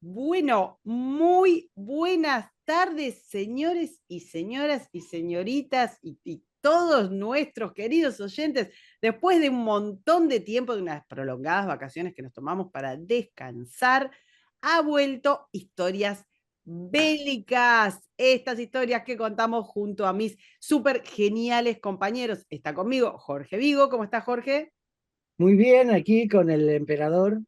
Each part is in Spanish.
Bueno, muy buenas tardes, señores y señoras y señoritas y todos nuestros queridos oyentes. Después de un montón de tiempo, de unas prolongadas vacaciones que nos tomamos para descansar, ha vuelto Historias Bélicas. Estas historias que contamos junto a mis súper geniales compañeros. Está conmigo Jorge Vigo. ¿Cómo está, Jorge? Muy bien, aquí con el emperador,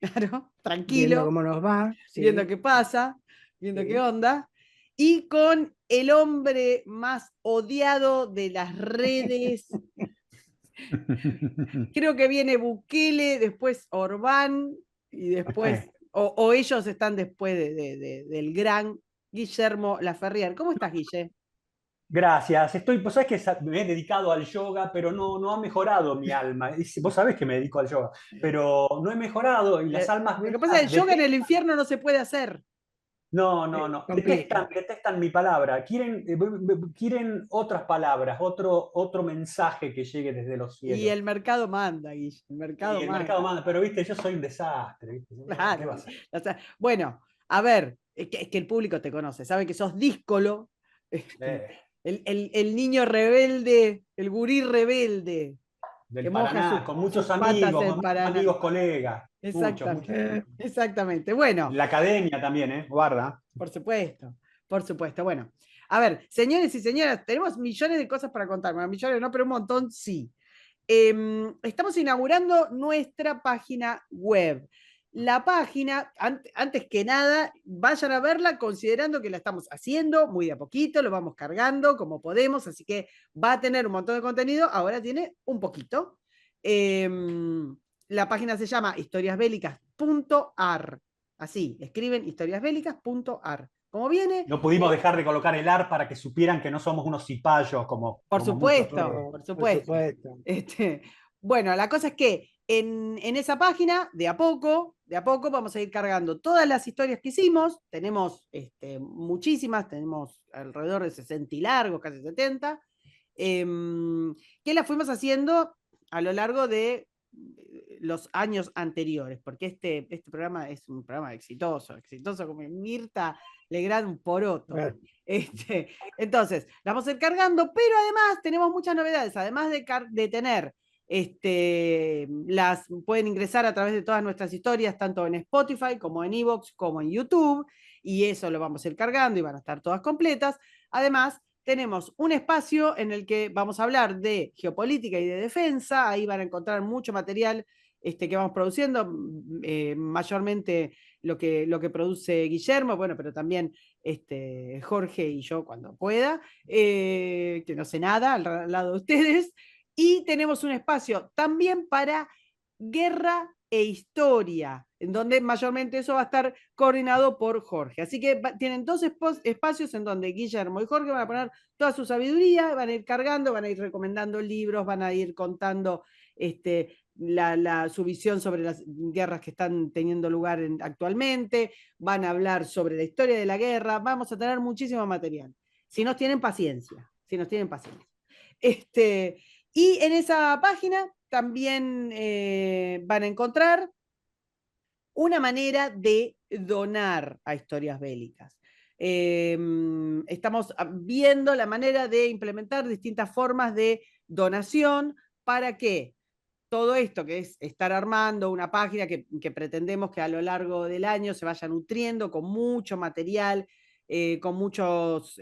Claro, viendo tranquilo, cómo nos va, viendo sí, qué pasa, viendo qué sí. onda, y con el hombre más odiado de las redes. Creo que viene Bukele, después Orbán, y después, o ellos están después del gran Guillermo Laferrière. ¿Cómo estás, Guille? Gracias. Pues sabes que me he dedicado al yoga, pero no ha mejorado mi alma. Vos sabés que me dedico al yoga, pero no he mejorado y las almas Lo que pasa es que bélicas el yoga en el detestan. infierno no se puede hacer. No. Complica. Detestan mi palabra. Quieren otras palabras, otro mensaje que llegue desde los Y cielos. el mercado manda, Guille, el Y mercado el mercado manda. manda, pero viste, yo soy un desastre, ¿viste? ¿Qué Claro. va a ser? O sea, bueno, a ver, es que el público te conoce, sabe que sos díscolo, Eh, el niño rebelde, el gurí rebelde, que del moja Paraná, con sus muchos patas amigos, en con muchos Paraná. amigos, colegas. Muchos, Exactamente, muchos. exactamente. Bueno, En la academia también, ¿eh? Guarda. por supuesto, por supuesto. Bueno, a ver, señores y señoras, tenemos millones de cosas para contar. Bueno, millones no, pero un montón sí. Estamos inaugurando nuestra página web. La página, antes que nada, vayan a verla considerando que la estamos haciendo muy de a poquito, lo vamos cargando como podemos, así que va a tener un montón de contenido, ahora tiene un poquito. La página se llama historiasbélicas.ar, así, escriben historiasbélicas.ar. ¿Cómo viene? No pudimos dejar de colocar el ar para que supieran que no somos unos cipayos Por como muchos supuesto, otros. por Por supuesto. supuesto. Bueno, la cosa es que en esa página, de a poco vamos a ir cargando todas las historias que hicimos. Tenemos muchísimas, tenemos alrededor de 60 y largos, casi 70, que las fuimos haciendo a lo largo de los años anteriores, porque este programa es un programa exitoso, exitoso como Mirta Legrand un poroto. Bueno, Entonces, la vamos a ir cargando, pero además tenemos muchas novedades, además de tener las pueden ingresar a través de todas nuestras historias, tanto en Spotify como en Evox, como en YouTube, y eso lo vamos a ir cargando y van a estar todas completas. Además, tenemos un espacio en el que vamos a hablar de geopolítica y de defensa, ahí van a encontrar mucho material que vamos produciendo, mayormente lo que produce Guillermo, bueno, pero también Jorge y yo cuando pueda, que no sé nada al lado de ustedes. Y tenemos un espacio también para guerra e historia, en donde mayormente eso va a estar coordinado por Jorge. Así que tienen dos espacios en donde Guillermo y Jorge van a poner toda su sabiduría, van a ir cargando, van a ir recomendando libros, van a ir contando su visión sobre las guerras que están teniendo lugar actualmente, van a hablar sobre la historia de la guerra, vamos a tener muchísimo material. Si nos tienen paciencia, si nos tienen paciencia. Y en esa página también van a encontrar una manera de donar a historias bélicas. Estamos viendo la manera de implementar distintas formas de donación para que todo esto que es estar armando una página que pretendemos que a lo largo del año se vaya nutriendo con mucho material, con muchos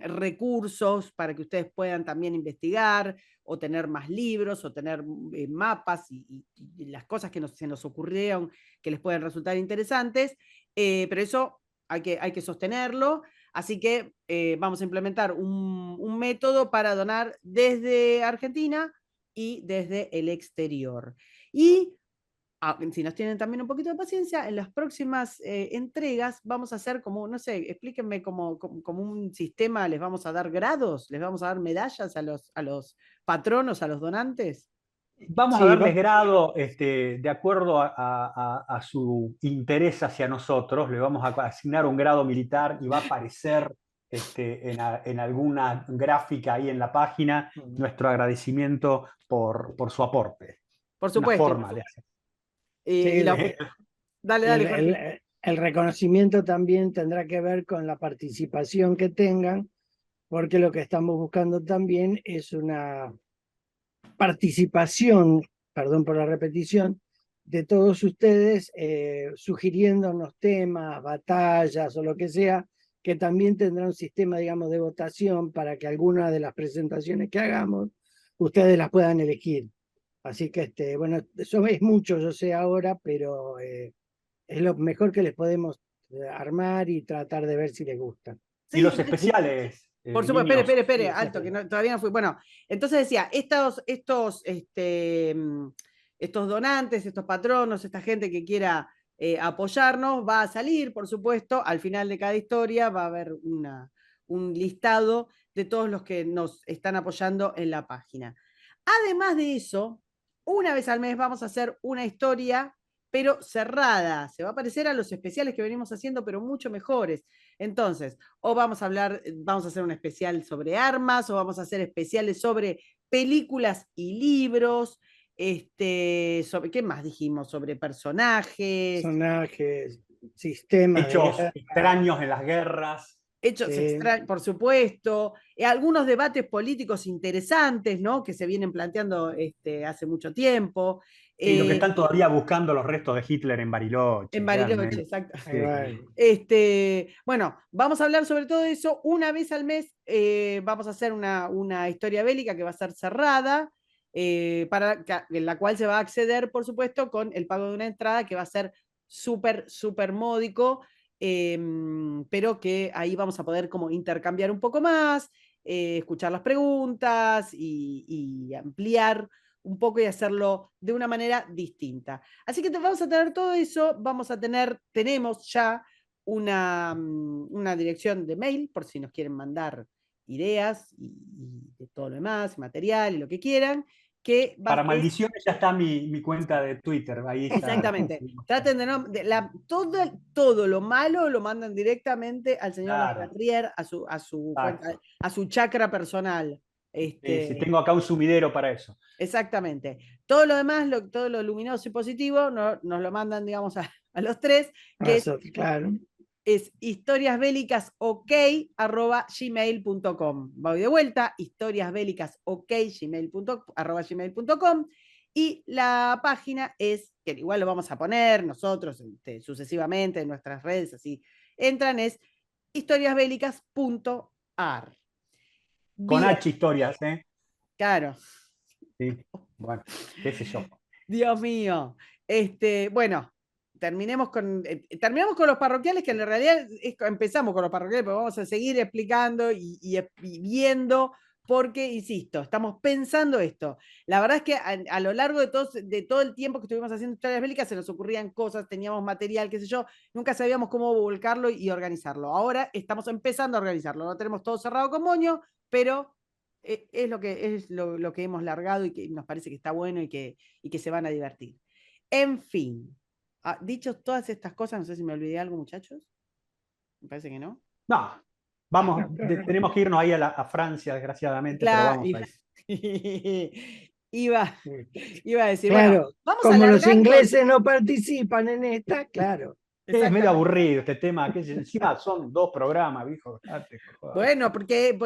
recursos para que ustedes puedan también investigar o tener más libros o tener mapas y las cosas que se nos ocurrieron que les pueden resultar interesantes, pero eso hay que sostenerlo. Así que vamos a implementar un método para donar desde Argentina y desde el exterior. Y si nos tienen también un poquito de paciencia, en las próximas entregas vamos a hacer como, no sé, explíquenme como un sistema, les vamos a dar grados, les vamos a dar medallas a los patronos, a los donantes. Vamos a sí, darles grado de acuerdo a su interés hacia nosotros. Le vamos a asignar un grado militar y va a aparecer en alguna gráfica ahí en la página nuestro agradecimiento por su aporte. Por Una supuesto. forma de hacer. Y sí, dale, el, dale, el- Jorge. el reconocimiento también tendrá que ver con la participación que tengan, porque lo que estamos buscando también es una participación, perdón por la repetición, de todos ustedes sugiriéndonos temas, batallas o lo que sea, que también tendrá un sistema, digamos, de votación para que alguna de las presentaciones que hagamos, ustedes las puedan elegir. Así que, bueno, eso es mucho, yo sé ahora, pero es lo mejor que les podemos armar y tratar de ver si les gusta. Y Sí, los especiales, por supuesto, espere, niños. espere, espere, Sí, alto, sí. que todavía no fui. Bueno, entonces decía, estos donantes, estos patronos, esta gente que quiera apoyarnos, va a salir, por supuesto, al final de cada historia va a haber un listado de todos los que nos están apoyando en la página. Además de eso, una vez al mes vamos a hacer una historia, pero cerrada. Se va a parecer a los especiales que venimos haciendo, pero mucho mejores. Entonces, o vamos a hacer un especial sobre armas, o vamos a hacer especiales sobre películas y libros, sobre, ¿qué más dijimos? Sobre personajes, Personajes, sistemas de Hechos guerra, extraños en las guerras. hechos extraños, por supuesto, algunos debates políticos interesantes, ¿no? Que se vienen planteando hace mucho tiempo. Y lo que Eh, están todavía buscando los restos de Hitler en Bariloche, en Bariloche, realmente. exacto. ahí va. Bueno, vamos a hablar sobre todo eso. Una vez al mes vamos a hacer una historia bélica que va a ser cerrada, en la cual se va a acceder, por supuesto, con el pago de una entrada que va a ser súper, súper módico, pero que ahí vamos a poder como intercambiar un poco más, escuchar las preguntas y ampliar un poco y hacerlo de una manera distinta. Así que vamos a tener todo eso, tenemos ya una dirección de mail por si nos quieren mandar ideas y de todo lo demás, material y lo que quieran, que Para es maldiciones ya está mi cuenta de Twitter. Ahí ya. exactamente. Traten de no, todo lo malo lo mandan directamente al señor Claro. Laferrier, a su cuenta, Exacto. a su chakra personal. Sí, tengo acá un sumidero para eso. Exactamente. Todo lo demás, todo lo luminoso y positivo, nos lo mandan, digamos, a los tres, que Claro. es historiasbélicasok@gmail.com. Voy de vuelta, historiasbélicasok@gmail.com. Y la página es, que igual lo vamos a poner nosotros sucesivamente en nuestras redes, así entran, es historiasbélicas.ar. Con Bien, H historias, ¿eh? claro. Sí. Bueno, qué sé yo. Dios mío. Bueno, terminamos con los parroquiales, que en realidad empezamos con los parroquiales, pero vamos a seguir explicando y viendo, porque, insisto, estamos pensando esto. La verdad es que a lo largo de todo el tiempo que estuvimos haciendo historias bélicas se nos ocurrían cosas, teníamos material, qué sé yo, nunca sabíamos cómo volcarlo y organizarlo. Ahora estamos empezando a organizarlo, no tenemos todo cerrado con moño, pero es lo que hemos largado y que nos parece que está bueno y que se van a divertir. En fin, dicho todas estas cosas, no sé si me olvidé algo, muchachos. Me parece que no. No, vamos, tenemos que irnos ahí a Francia, desgraciadamente, pero Claro, vamos ahí. iba a decir, bueno, Claro, vamos como los alargando. ingleses no participan en esta, claro. Es medio aburrido este tema, que encima son 2 programas, viejo. Bueno, porque,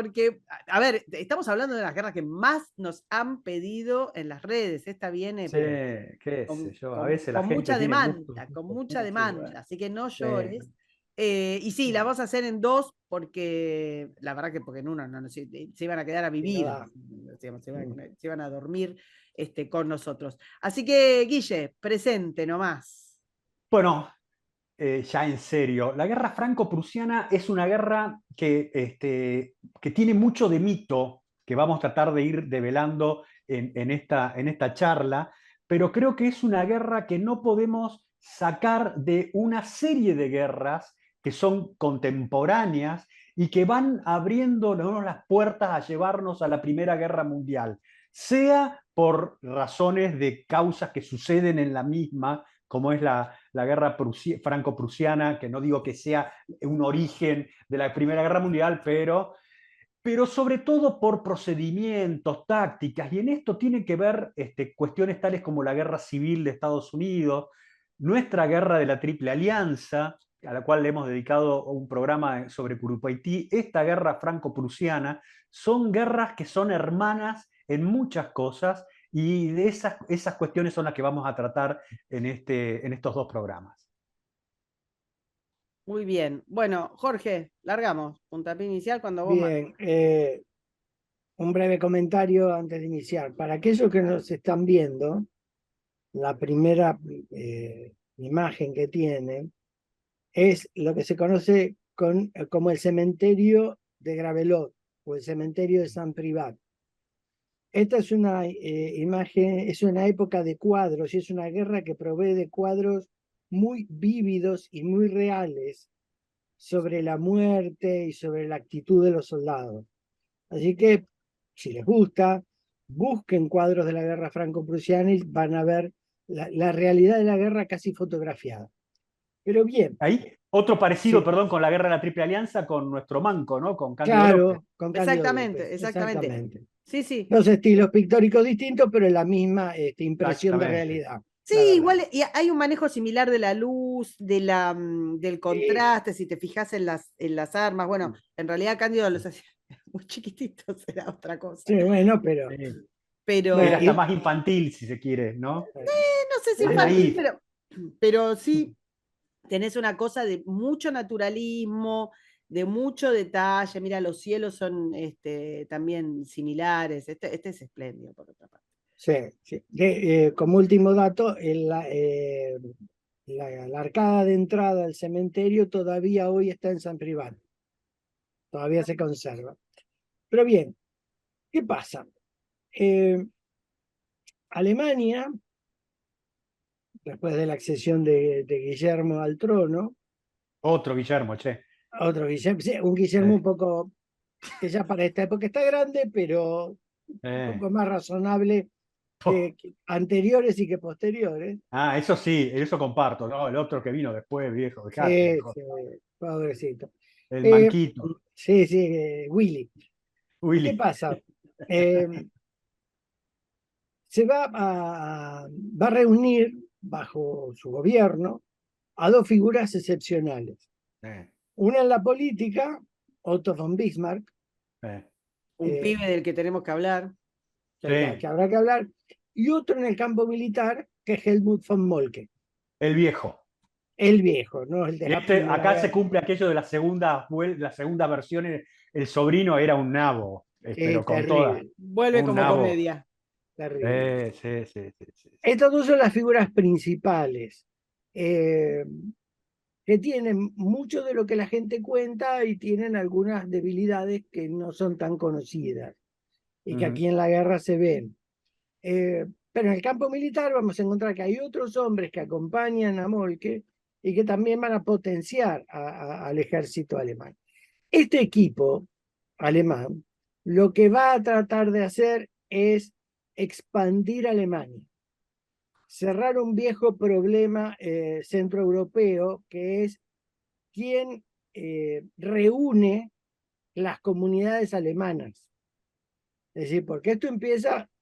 a ver, estamos hablando de las guerras que más nos han pedido en las redes. Esta viene, Sí, pero qué sé con, yo, a con- veces la con gente mucha tiene gustos. demanda, con mucha demanda, así que no Sí. llores. Y sí, la vamos a hacer en 2 porque la verdad que porque en uno no, se iban a quedar a vivir, se iban a dormir con nosotros. Así que, Guille, presente nomás. Bueno, ya en serio, la guerra franco-prusiana es una guerra que tiene mucho de mito, que vamos a tratar de ir develando en esta charla, pero creo que es una guerra que no podemos sacar de una serie de guerras que son contemporáneas y que van abriéndonos las puertas a llevarnos a la Primera Guerra Mundial, sea por razones de causas que suceden en la misma, como es la guerra franco-prusiana, que no digo que sea un origen de la Primera Guerra Mundial, pero sobre todo por procedimientos, tácticas, y en esto tienen que ver cuestiones tales como la guerra civil de Estados Unidos, nuestra guerra de la Triple Alianza, a la cual le hemos dedicado un programa sobre Curupaytí, esta guerra franco-prusiana, son guerras que son hermanas en muchas cosas, y de esas cuestiones son las que vamos a tratar en estos dos programas. Muy bien. Bueno, Jorge, largamos. Puntapié inicial cuando vos Bien, un breve comentario antes de iniciar. Para aquellos que nos están viendo, la primera imagen que tienen es lo que se conoce como el cementerio de Gravelot o el cementerio de San Privat. Esta es una imagen, es una época de cuadros y es una guerra que provee de cuadros muy vívidos y muy reales sobre la muerte y sobre la actitud de los soldados. Así que, si les gusta, busquen cuadros de la guerra franco-prusiana y van a ver la realidad de la guerra casi fotografiada. Pero bien. Ahí, otro parecido, Sí. perdón, con la guerra de la Triple Alianza, con nuestro manco, ¿no? Con Cándido López. Claro, con Cándido López. Exactamente. Exactamente. Sí, sí. Dos estilos pictóricos distintos, pero la misma impresión de realidad. Sí, igual y hay un manejo similar de la luz, del contraste, si te fijas en las armas. Bueno, en realidad Cándido los hacía muy chiquititos, era otra cosa. Sí, bueno, pero... Era hasta más infantil, si se quiere, ¿no? No sé si infantil, pero sí tenés una cosa de mucho naturalismo, de mucho detalle. Mira, los cielos son también similares. Este es espléndido, por otra parte. Sí, sí. Como último dato, la arcada de entrada al cementerio todavía hoy está en San Privat. Todavía se conserva. Pero bien, ¿qué pasa? Alemania, después de la accesión de Guillermo al trono. Otro Guillermo, che. Otro Guillermo, sí, un Guillermo un poco, que ya para esta época está grande, pero un poco más razonable que anteriores y que posteriores. Ah, eso sí, eso comparto, ¿no? El otro que vino después, viejo, dejate. Sí, pobrecito. El manquito. Sí, Willy. ¿Qué pasa? Se va a reunir bajo su gobierno a dos figuras excepcionales. Una en la política, Otto von Bismarck. Un pibe del que tenemos que hablar. Que habrá que hablar. Y otro en el campo militar, que es Helmut von Moltke. El viejo. El viejo, ¿no? El de acá se cumple aquello de la segunda versión. El sobrino era un nabo, pero con toda. Vuelve como comedia. Terrible. Sí. Estas dos son las figuras principales, que tienen mucho de lo que la gente cuenta y tienen algunas debilidades que no son tan conocidas y que aquí en la guerra se ven. Pero en el campo militar vamos a encontrar que hay otros hombres que acompañan a Moltke y que también van a potenciar al ejército alemán. Este equipo alemán lo que va a tratar de hacer es expandir Alemania, cerrar un viejo problema centroeuropeo, que es quién reúne las comunidades alemanas. Es decir, porque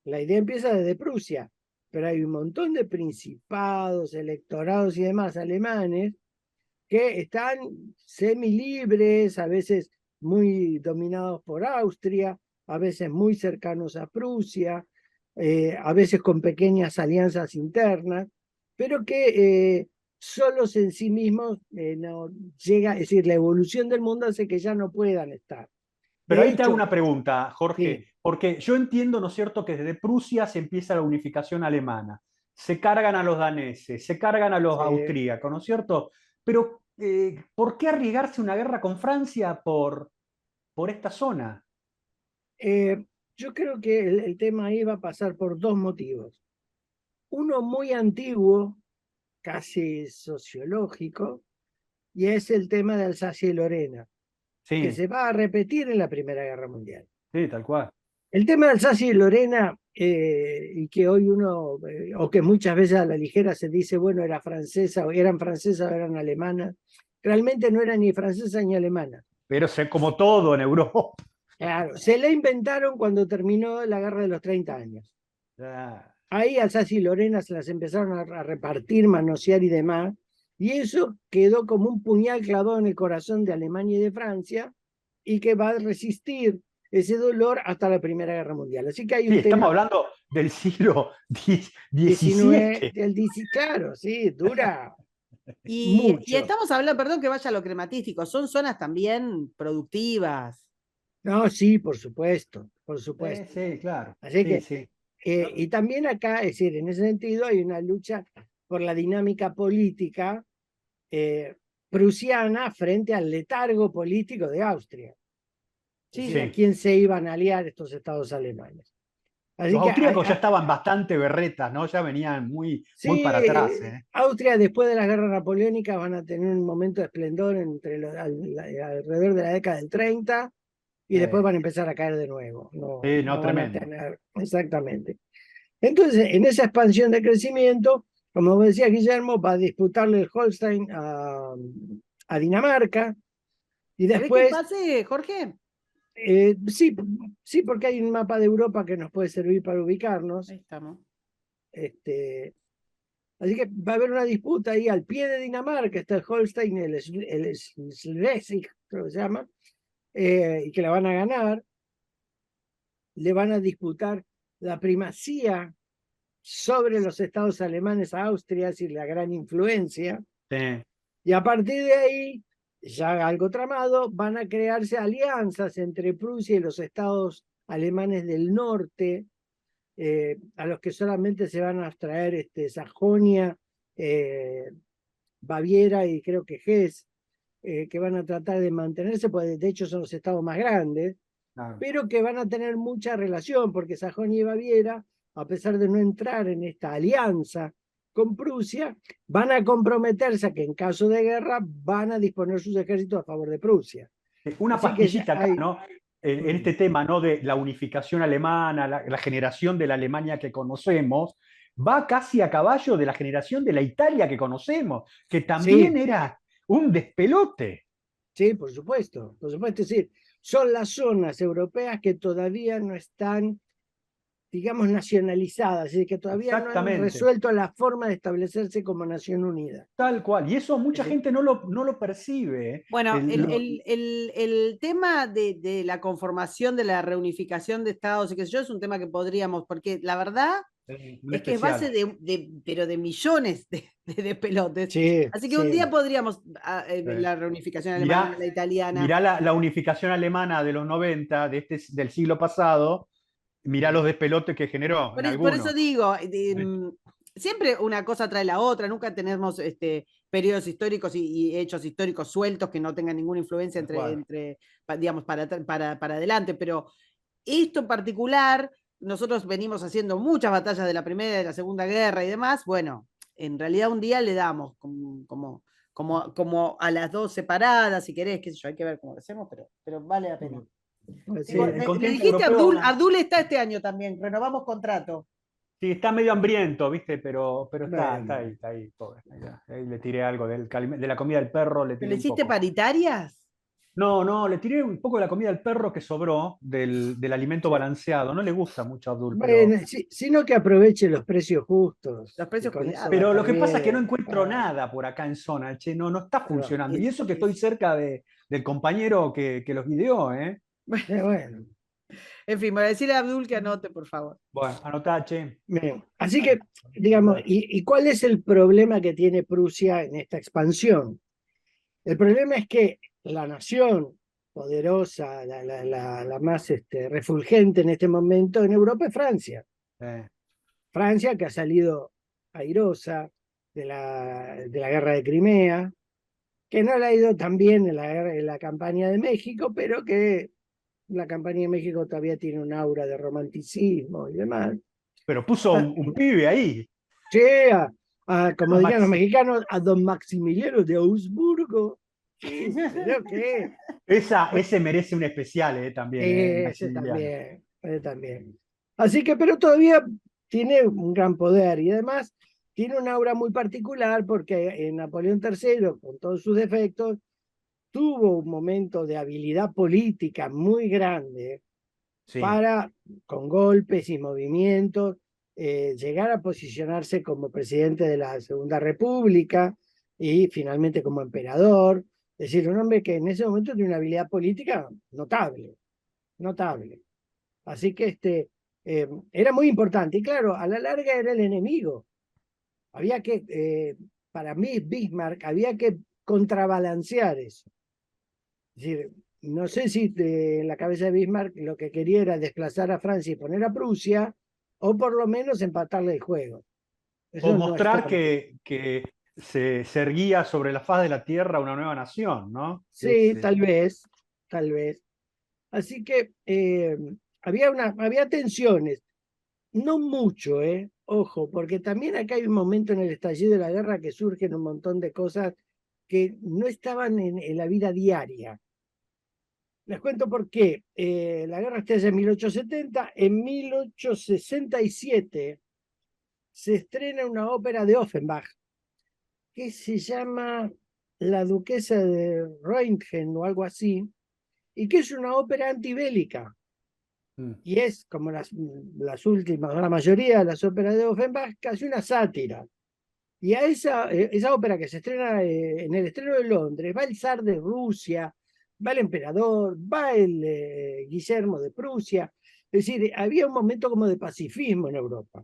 la idea empieza desde Prusia, pero hay un montón de principados, electorados y demás alemanes que están semilibres, a veces muy dominados por Austria, a veces muy cercanos a Prusia, a veces con pequeñas alianzas internas, pero que solos en sí mismos no llega, es decir, la evolución del mundo hace que ya no puedan estar. Pero ahí te hago una pregunta, Jorge, sí. Porque yo entiendo, ¿no es cierto?, que desde Prusia se empieza la unificación alemana, se cargan a los daneses, se cargan a los austríacos, ¿no es cierto? Pero, ¿por qué arriesgarse una guerra con Francia por esta zona? Yo creo que el tema ahí va a pasar por dos motivos. Uno muy antiguo, casi sociológico, y es el tema de Alsacia y Lorena, que se va a repetir en la Primera Guerra Mundial. Sí, tal cual. El tema de Alsacia y Lorena, y que hoy o que muchas veces a la ligera se dice, bueno, eran francesas o eran alemanas, realmente no eran ni francesas ni alemanas. Pero como todo en Europa. Claro, se la inventaron cuando terminó la Guerra de los 30 años. Ahí Alsacia y Lorena se las empezaron a repartir, manosear y demás, y eso quedó como un puñal clavado en el corazón de Alemania y de Francia, y que va a resistir ese dolor hasta la Primera Guerra Mundial. Así que hay Sí, un estamos tema hablando del siglo 19, XVII. claro, sí, dura Y mucho. estamos hablando, perdón que vaya a lo crematístico, son zonas también productivas. No, sí, por supuesto, por supuesto. Sí, claro. Así Sí, que, sí. y también acá, es decir, en ese sentido hay una lucha por la dinámica política prusiana frente al letargo político de Austria. Es Sí, decir, a Sí. quién se iban a aliar estos estados alemanes. Así Los que austríacos ya estaban bastante berretas, ¿no? Ya venían muy sí, para atrás, ¿eh? Austria después de las guerras napoleónicas van a tener un momento de esplendor alrededor de la década del 30 y después van a empezar a caer de nuevo. No, Sí, no, no van a tremendo. tener exactamente. Entonces, en esa expansión de crecimiento, como decía Guillermo, va a disputarle el Holstein a Dinamarca y ¿Querés que después, pase, Jorge? sí, sí, porque hay un mapa de Europa que nos puede servir para ubicarnos. Ahí estamos. Este, así que va a haber una disputa ahí al pie de Dinamarca, está el Holstein, el Schleswig, creo que se llama, y que la van a ganar. Le van a disputar la primacía sobre los estados alemanes a Austria, y la gran influencia. Sí. Y a partir de ahí, ya algo tramado, van a crearse alianzas entre Prusia y los estados alemanes del norte, a los que solamente se van a abstraer Sajonia, Baviera y creo que Hesse, que van a tratar de mantenerse, pues de hecho son los estados más grandes, Claro. pero que van a tener mucha relación, porque Sajonia y Baviera, a pesar de no entrar en esta alianza con Prusia, van a comprometerse a que en caso de guerra van a disponer sus ejércitos a favor de Prusia. Una Así que pastillita acá, hay... ¿no? En este tema, ¿no? De la unificación alemana, la generación de la Alemania que conocemos, va casi a caballo de la generación de la Italia que conocemos, que también Sí, era un despelote. sí, por supuesto, por supuesto. Es decir, son las zonas europeas que todavía no están, digamos, nacionalizadas, es decir, que todavía no han Exactamente. resuelto la forma de establecerse como nación unida. Tal cual. Y eso mucha Es gente no lo percibe. ¿Eh? Bueno, el tema de la conformación, de la reunificación de estados y qué sé yo, es un tema que podríamos, porque la verdad Muy es que es base especial. pero de millones de pelotes. Sí, Así que un sí. día podríamos, Sí. la reunificación alemana, Mirá, la italiana. mirá la unificación alemana de los 90, del siglo pasado, mirá los despelotes que generó en Por eso algunos. digo, Sí. siempre una cosa trae la otra, nunca tenemos periodos históricos y hechos históricos sueltos que no tengan ninguna influencia Tal cual. digamos, para adelante, pero esto en particular, nosotros venimos haciendo muchas batallas de la Primera y de la Segunda Guerra y demás, bueno, en realidad un día le damos como a las dos separadas, si querés, qué sé yo, hay que ver cómo lo hacemos, pero vale la pena. Sí, El Le continente dijiste a europeo, Abdul está este año también, renovamos contrato. sí, está medio hambriento, ¿viste? Pero está bueno. ahí, está ahí, pobre. Ahí le tiré algo de la comida del perro, le ¿Pero tiré le un hiciste poco. paritarias? No, le tiré un poco de la comida del perro que sobró del alimento Sí. balanceado. No le gusta mucho a Abdul, Bueno, sí, sino que aproveche los precios justos Los y precios con eso cuidados. va a pero lo estar que pasa es que no bien. encuentro nada por acá en zona, che, no está Pero, funcionando. Y eso que estoy cerca del compañero que los ideó, ¿eh? bueno, En fin, voy a decirle a Abdul que anote, por favor. Bueno, anotá, che. bien. Así que, digamos, ¿y cuál es el problema que tiene Prusia en esta expansión? El problema es que la nación poderosa, la más refulgente en este momento en Europa es Francia. Eh, Francia, que ha salido airosa de la guerra de Crimea, que no le ha ido tan bien en la campaña de México, pero que la campaña de México todavía tiene un aura de romanticismo y demás. pero puso Ah, un pibe ahí. che, como A dirían los Maxi. mexicanos, a don Maximiliano de Augsburgo. Sí, pero que Ese merece un especial, también, ese Maximiliano. también, ese también. Así que, pero todavía tiene un gran poder y además tiene una aura muy particular porque Napoleón III, con todos sus defectos, tuvo un momento de habilidad política muy grande Sí. para, con golpes y movimientos, llegar a posicionarse como presidente de la Segunda República, y finalmente como emperador. Es decir, un hombre que en ese momento tiene una habilidad política notable, notable. Así que era muy importante. Y claro, a la larga era el enemigo. Había que, para mí, Bismarck, había que contrabalancear eso. Es decir, no sé si en la cabeza de Bismarck lo que quería era desplazar a Francia y poner a Prusia, o por lo menos empatarle el juego. O Eso no mostrar estaba. que se erguía sobre la faz de la tierra una nueva nación, ¿no? Sí, tal vez, tal vez. Así que había tensiones, no mucho, ojo, porque también acá hay un momento en el estallido de la guerra que surgen un montón de cosas que no estaban en la vida diaria. Les cuento por qué. La guerra estalla en 1870. En 1867 se estrena una ópera de Offenbach que se llama La Duquesa de Röntgen o algo así, y que es una ópera antibélica. Y es, como las últimas, la mayoría de las óperas de Offenbach, casi una sátira. Y a esa ópera que se estrena en el estreno de Londres, va el zar de Rusia, va el emperador, va el Guillermo de Prusia. Es decir, había un momento como de pacifismo en Europa.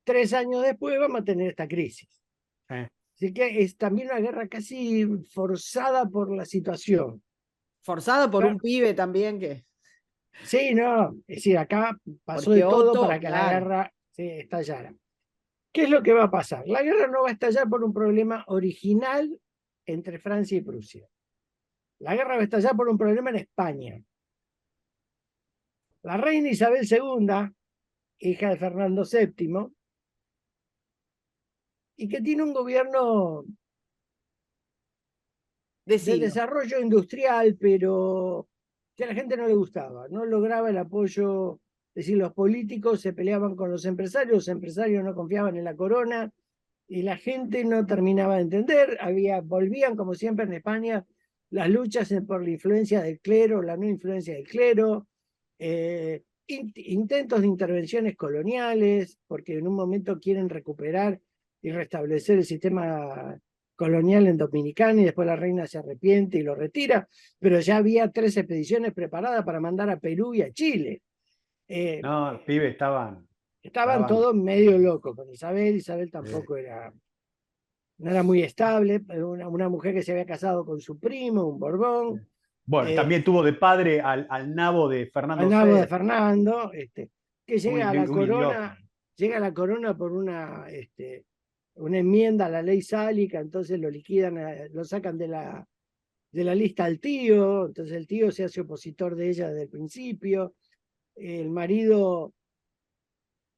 3 años después vamos a tener esta crisis. Así que es también una guerra casi forzada por la situación. Forzado por Claro. un pibe también que... Sí, no, es decir, acá pasó Porque de todo Otto, para que la claro. guerra estallara. ¿Qué es lo que va a pasar? La guerra no va a estallar por un problema original entre Francia y Prusia. La guerra va a estallar por un problema en España. La reina Isabel II, hija de Fernando VII, y que tiene un gobierno de desarrollo industrial, pero que a la gente no le gustaba, no lograba el apoyo. Es decir, los políticos se peleaban con los empresarios no confiaban en la corona, y la gente no terminaba de entender. Volvían, como siempre en España, las luchas por la influencia del clero, la no influencia del clero, intentos de intervenciones coloniales, porque en un momento quieren recuperar y restablecer el sistema colonial en Dominicana, y después la reina se arrepiente y lo retira, pero ya había 3 expediciones preparadas para mandar a Perú y a Chile. No, los pibes Estaban todos medio locos con Isabel. Isabel tampoco no era muy estable, una mujer que se había casado con su primo, un Borbón. Bueno, también tuvo de padre al nabo de Al Fernando nabo de VI, Fernando, que llega a la un idiota. corona por una enmienda a la ley sálica. Entonces lo liquidan, lo sacan de la lista al tío. Entonces el tío se hace opositor de ella desde el principio. El marido,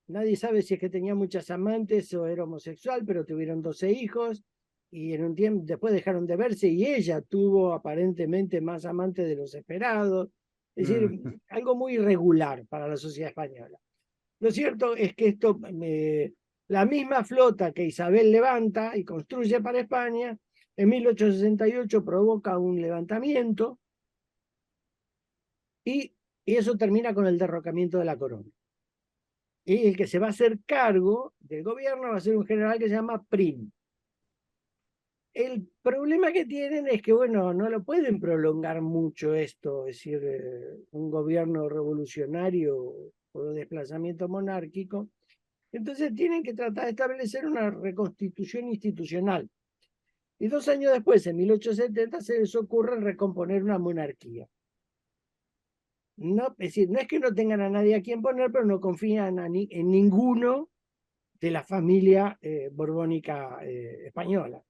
nadie sabe si es que tenía muchas amantes o era homosexual, pero tuvieron 12 hijos, y en un tiempo después dejaron de verse, y ella tuvo aparentemente más amantes de los esperados. Es decir, algo muy irregular para la sociedad española. Lo cierto es que la misma flota que Isabel levanta y construye para España, en 1868 provoca un levantamiento, y eso termina con el derrocamiento de la corona. Y el que se va a hacer cargo del gobierno va a ser un general que se llama Prim. El problema que tienen es que, bueno, no lo pueden prolongar mucho esto. Es decir, un gobierno revolucionario o de desplazamiento monárquico. Entonces tienen que tratar de establecer una reconstitución institucional. Y 2 años después, en 1870, se les ocurre recomponer una monarquía. No, es decir, no es que no tengan a nadie a quien poner, pero no confían en ninguno de la familia borbónica española.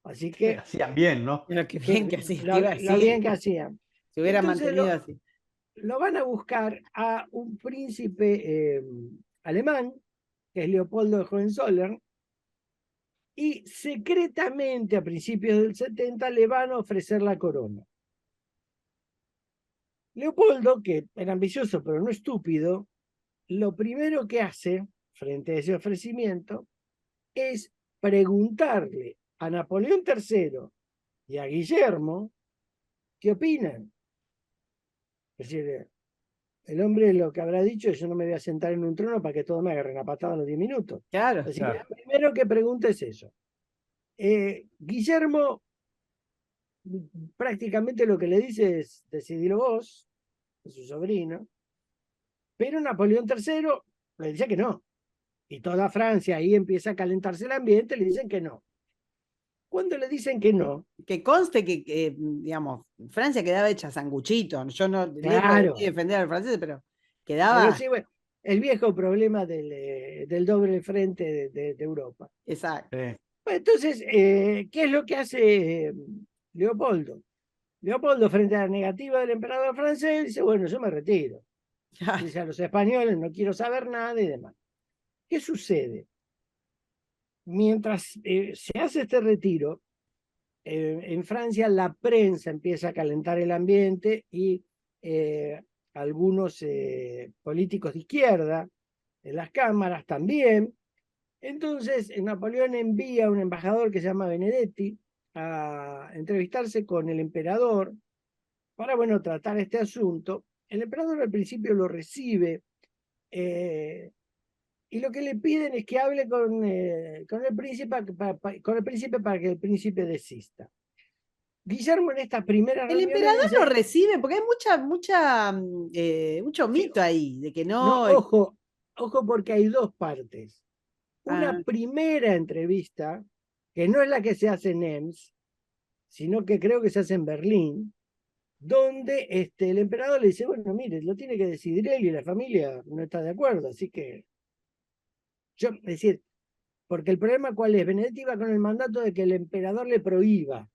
Así que Hacían bien, ¿no? Pero qué bien que así, te iba a lo bien decir. que hacían. Se hubiera Entonces mantenido así. lo van a buscar a un príncipe alemán, que es Leopoldo de Hohenzollern, y secretamente a principios del 70 le van a ofrecer la corona. Leopoldo, que era ambicioso pero no estúpido, lo primero que hace frente a ese ofrecimiento es preguntarle a Napoleón III y a Guillermo qué opinan. Es decir, el hombre lo que habrá dicho es: yo no me voy a sentar en un trono para que todos me agarren a patada a los 10 minutos. Claro. Así que lo primero que pregunta es eso. Guillermo prácticamente lo que le dice es decidilo vos, a su sobrino, pero Napoleón III le dice que no. Y toda Francia ahí empieza a calentarse el ambiente, le dicen que no. Cuando le dicen que no, Que conste que, digamos, Francia quedaba hecha sanguchito. Yo no lejos de claro, defender al francés, pero pero quedaba. sí, bueno, el viejo problema del doble frente de Europa. Exacto. Bueno, entonces, ¿qué es lo que hace Leopoldo? Leopoldo, frente a la negativa del emperador francés, dice, bueno, yo me retiro. Dice a los españoles, no quiero saber nada y demás. ¿Qué sucede? Mientras se hace este retiro, en Francia la prensa empieza a calentar el ambiente y algunos políticos de izquierda, en las cámaras también. Entonces, Napoleón envía a un embajador que se llama Benedetti a entrevistarse con el emperador para, bueno, tratar este asunto. El emperador al principio lo recibe y lo que le piden es que hable con el príncipe para que el príncipe desista. Guillermo en esta primera El reunión emperador lo dice, recibe, porque hay mucho sí, mito ahí, de que no, no. ojo porque hay dos partes. Una Ah, primera entrevista, que no es la que se hace en Ems, sino que creo que se hace en Berlín, donde el emperador le dice, bueno, mire, lo tiene que decidir él y la familia no está de acuerdo, así que es decir, porque el problema cuál es, Benedetti iba con el mandato de que el emperador le prohíba.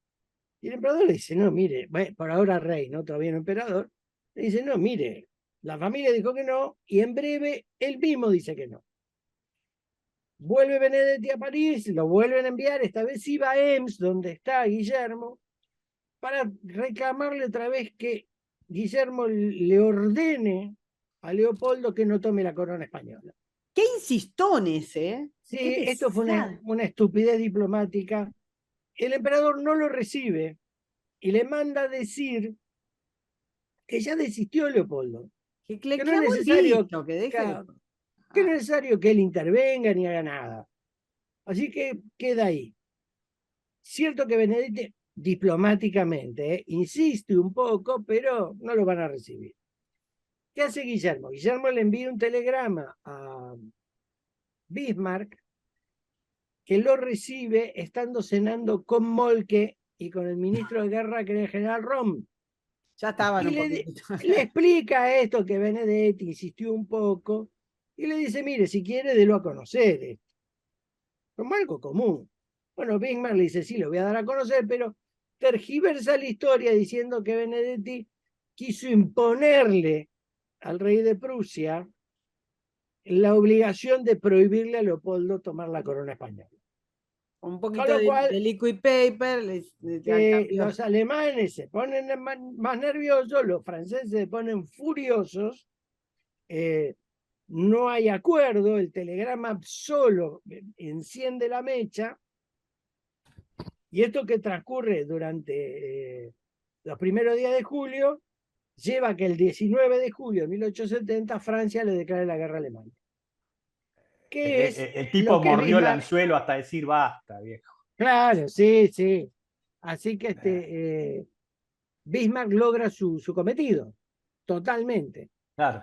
Y el emperador le dice, no, mire, bueno, por ahora rey, ¿no? Todavía no emperador. Le dice, no, mire, la familia dijo que no y en breve él mismo dice que no. Vuelve Benedetti a París, lo vuelven a enviar, esta vez iba a Ems, donde está Guillermo, para reclamarle otra vez que Guillermo le ordene a Leopoldo que no tome la corona española. qué insistones, ¿eh? Sí, Qué esto fue pesado. una estupidez diplomática. El emperador no lo recibe y le manda a decir que ya desistió Leopoldo, Que le que no es clavó el necesario visto, que deje de. que no Ah, es necesario que él intervenga ni haga nada. Así que queda ahí. Cierto que Benedetti diplomáticamente insiste un poco, pero no lo van a recibir. ¿Qué hace Guillermo? Guillermo le envía un telegrama a Bismarck que lo recibe estando cenando con Moltke y con el ministro de guerra que era el general Rom. ya estaban Y un poquito. le explica esto que Benedetti insistió un poco y le dice, mire, si quiere, délo a conocer esto, como algo común. Bueno, Bismarck le dice, sí, lo voy a dar a conocer, pero tergiversa la historia diciendo que Benedetti quiso imponerle al rey de Prusia la obligación de prohibirle a Leopoldo tomar la corona española. Un Con poquito lo de cual, liquid paper, al cambio. los alemanes se ponen más nerviosos, los franceses se ponen furiosos, no hay acuerdo, el telegrama solo enciende la mecha, y esto que transcurre durante los primeros días de julio, lleva a que el 19 de julio de 1870 Francia le declare la guerra a Alemania. ¿Qué es El lo tipo que mordió el Bismarck? anzuelo hasta decir basta, viejo. Claro, sí, sí. Así que Bismarck logra su cometido, totalmente. Claro.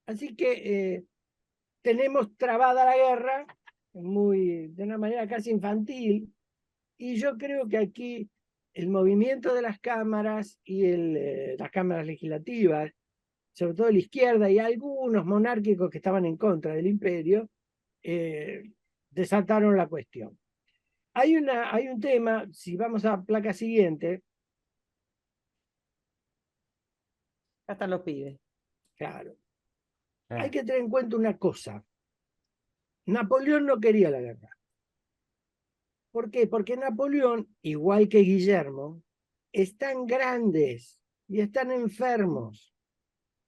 Así que tenemos trabada la guerra de una manera casi infantil, y yo creo que aquí el movimiento de las cámaras y las cámaras legislativas, sobre todo la izquierda y algunos monárquicos que estaban en contra del imperio, desataron la cuestión. Hay un tema, si vamos a la placa siguiente, Ya están los pibes. claro, hay que tener en cuenta una cosa. Napoleón no quería la guerra. ¿Por qué? Porque Napoleón, igual que Guillermo, están grandes y están enfermos.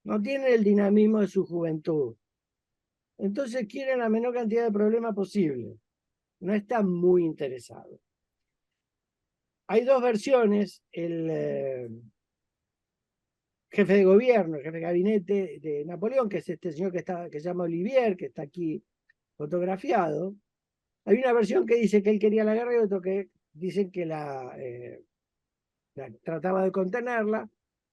No tienen el dinamismo de su juventud. Entonces quieren la menor cantidad de problemas posible. No están muy interesados. Hay dos versiones. El jefe de gobierno, el jefe de gabinete de Napoleón, que es este señor que se llama Olivier, que está aquí fotografiado, Hay una versión que dice que él quería la guerra y otro que dicen que trataba de contenerla.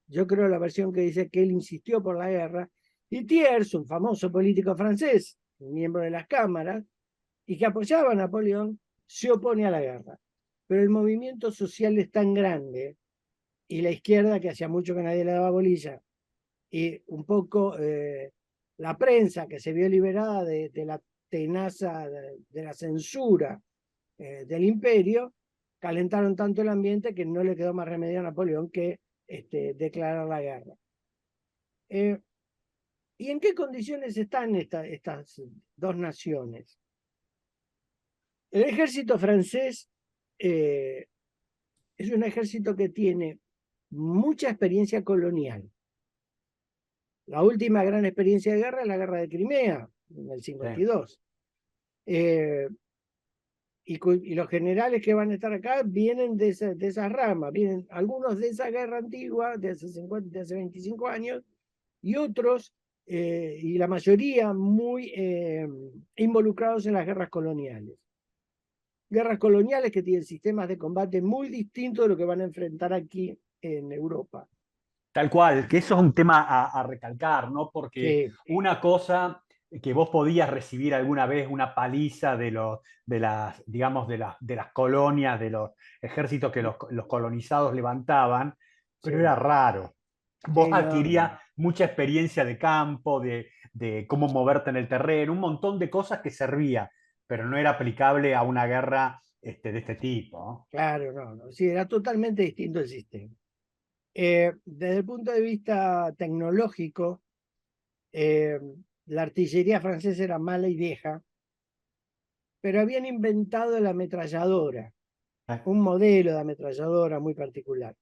Yo creo la versión que dice que él insistió por la guerra. Y Thiers, un famoso político francés, miembro de las cámaras, y que apoyaba a Napoleón, se opone a la guerra. Pero el movimiento social es tan grande, y la izquierda, que hacía mucho que nadie le daba bolilla, y un poco la prensa, que se vio liberada de la tenaza, de la censura del imperio, calentaron tanto el ambiente que no le quedó más remedio a Napoleón que declarar la guerra. ¿Y en qué condiciones están estas dos naciones? El ejército francés es un ejército que tiene mucha experiencia colonial. La última gran experiencia de guerra es la guerra de Crimea, en el 52. Y los generales que van a estar acá vienen de esas ramas, vienen algunos de esa guerra antigua, de hace 25 años, y otros, y la mayoría, muy involucrados en las guerras coloniales. Guerras coloniales que tienen sistemas de combate muy distintos de lo que van a enfrentar aquí en Europa. Tal cual, que eso es un tema a recalcar, ¿no? Porque Sí. una cosa que vos podías recibir alguna vez una paliza digamos, de las colonias, de los ejércitos que los colonizados levantaban, pero Sí. era raro. Vos Sí, no. adquirías mucha experiencia de campo, de cómo moverte en el terreno, un montón de cosas que servía, pero no era aplicable a una guerra de este tipo, ¿no? Claro, no. Sí, era totalmente distinto el sistema. Desde el punto de vista tecnológico, la artillería francesa era mala y vieja, pero habían inventado la ametralladora, un modelo de ametralladora muy particular.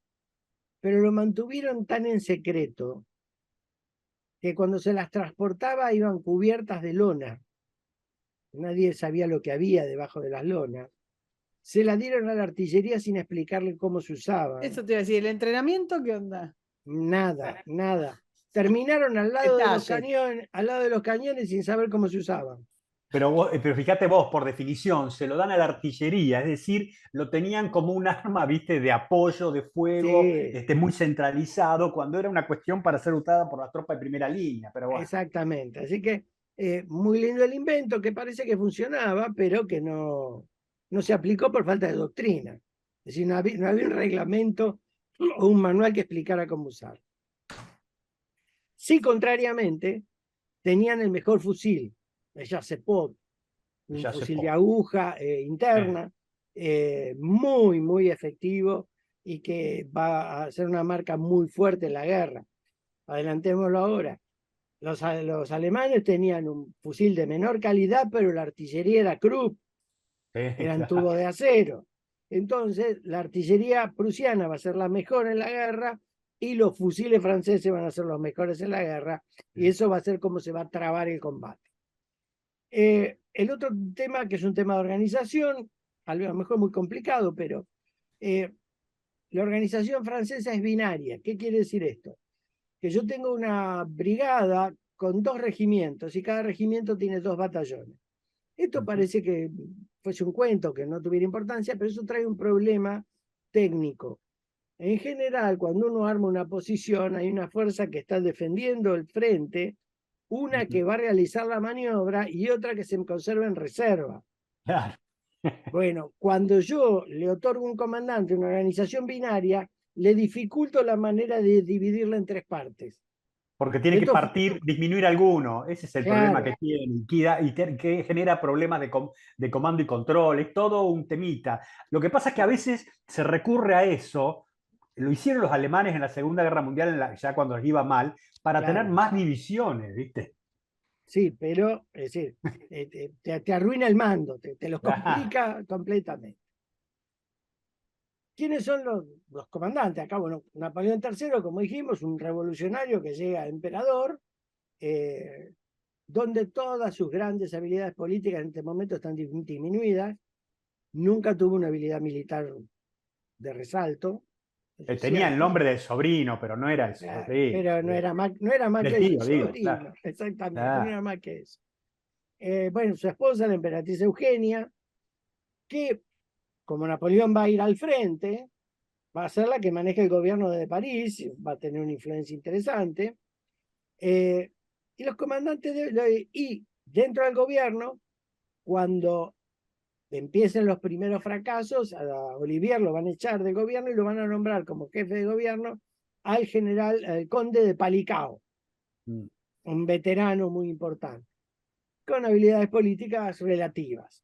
Pero lo mantuvieron tan en secreto que cuando se las transportaba iban cubiertas de lona. Nadie sabía lo que había debajo de las lonas. Se la dieron a la artillería sin explicarle cómo se usaba. Eso te iba a decir, ¿el entrenamiento qué onda? Nada. Terminaron al lado de los cañones sin saber cómo se usaban. Pero fíjate vos, por definición, se lo dan a la artillería, es decir, lo tenían como un arma, viste, de apoyo, de fuego, Sí, muy centralizado, cuando era una cuestión para ser usada por las tropas de primera línea. Pero bueno, exactamente. Así que muy lindo el invento, que parece que funcionaba, pero que no se aplicó por falta de doctrina. Es decir, no había un reglamento o un manual que explicara cómo usar. Sí, contrariamente, tenían el mejor fusil, el Chassepot, un ya se fusil de fue. aguja interna, muy efectivo y que va a ser una marca muy fuerte en la guerra. Adelantémoslo ahora. Los alemanes tenían un fusil de menor calidad, pero la artillería era Krupp, eran Claro. tubos de acero. Entonces, la artillería prusiana va a ser la mejor en la guerra y los fusiles franceses van a ser los mejores en la guerra, y eso va a ser cómo se va a trabar el combate. El otro tema, que es un tema de organización, a lo mejor muy complicado, pero la organización francesa es binaria. ¿Qué quiere decir esto? Que yo tengo una brigada con 2 regimientos y cada regimiento tiene 2 batallones. Esto parece que fuese un cuento que no tuviera importancia, pero eso trae un problema técnico. En general, cuando uno arma una posición, hay una fuerza que está defendiendo el frente, una que va a realizar la maniobra y otra que se conserva en reserva. Claro. Bueno, cuando yo le otorgo un comandante una organización binaria, le dificulto la manera de dividirla en 3 partes. Porque tiene que Esto, partir, disminuir alguno. Ese es el problema claro, que tiene. Que genera problemas de comando y control. Es todo un temita. Lo que pasa es que a veces se recurre a eso. Lo hicieron los alemanes en la Segunda Guerra Mundial, ya cuando les iba mal, para tener claro. más divisiones, ¿viste? Sí, pero, es decir, te arruina el mando, te lo complica completamente. ¿Quiénes son los comandantes? Acá, bueno, Napoleón III, como dijimos, un revolucionario que llega a emperador, donde todas sus grandes habilidades políticas en este momento están disminuidas. Nunca tuvo una habilidad militar de resalto. Es Tenía el cierto. nombre del sobrino, pero no era el sobrino. Pero no era más Del que tío, el digo, sobrino. claro. Exactamente, no Claro. era más que eso. Bueno, su esposa, la emperatriz Eugenia, que como Napoleón va a ir al frente, va a ser la que maneja el gobierno desde París, va a tener una influencia interesante. Y los comandantes y dentro del gobierno, cuando empiecen los primeros fracasos, a Olivier lo van a echar del gobierno y lo van a nombrar como jefe de gobierno al general, al conde de Palicao, un veterano muy importante, con habilidades políticas relativas.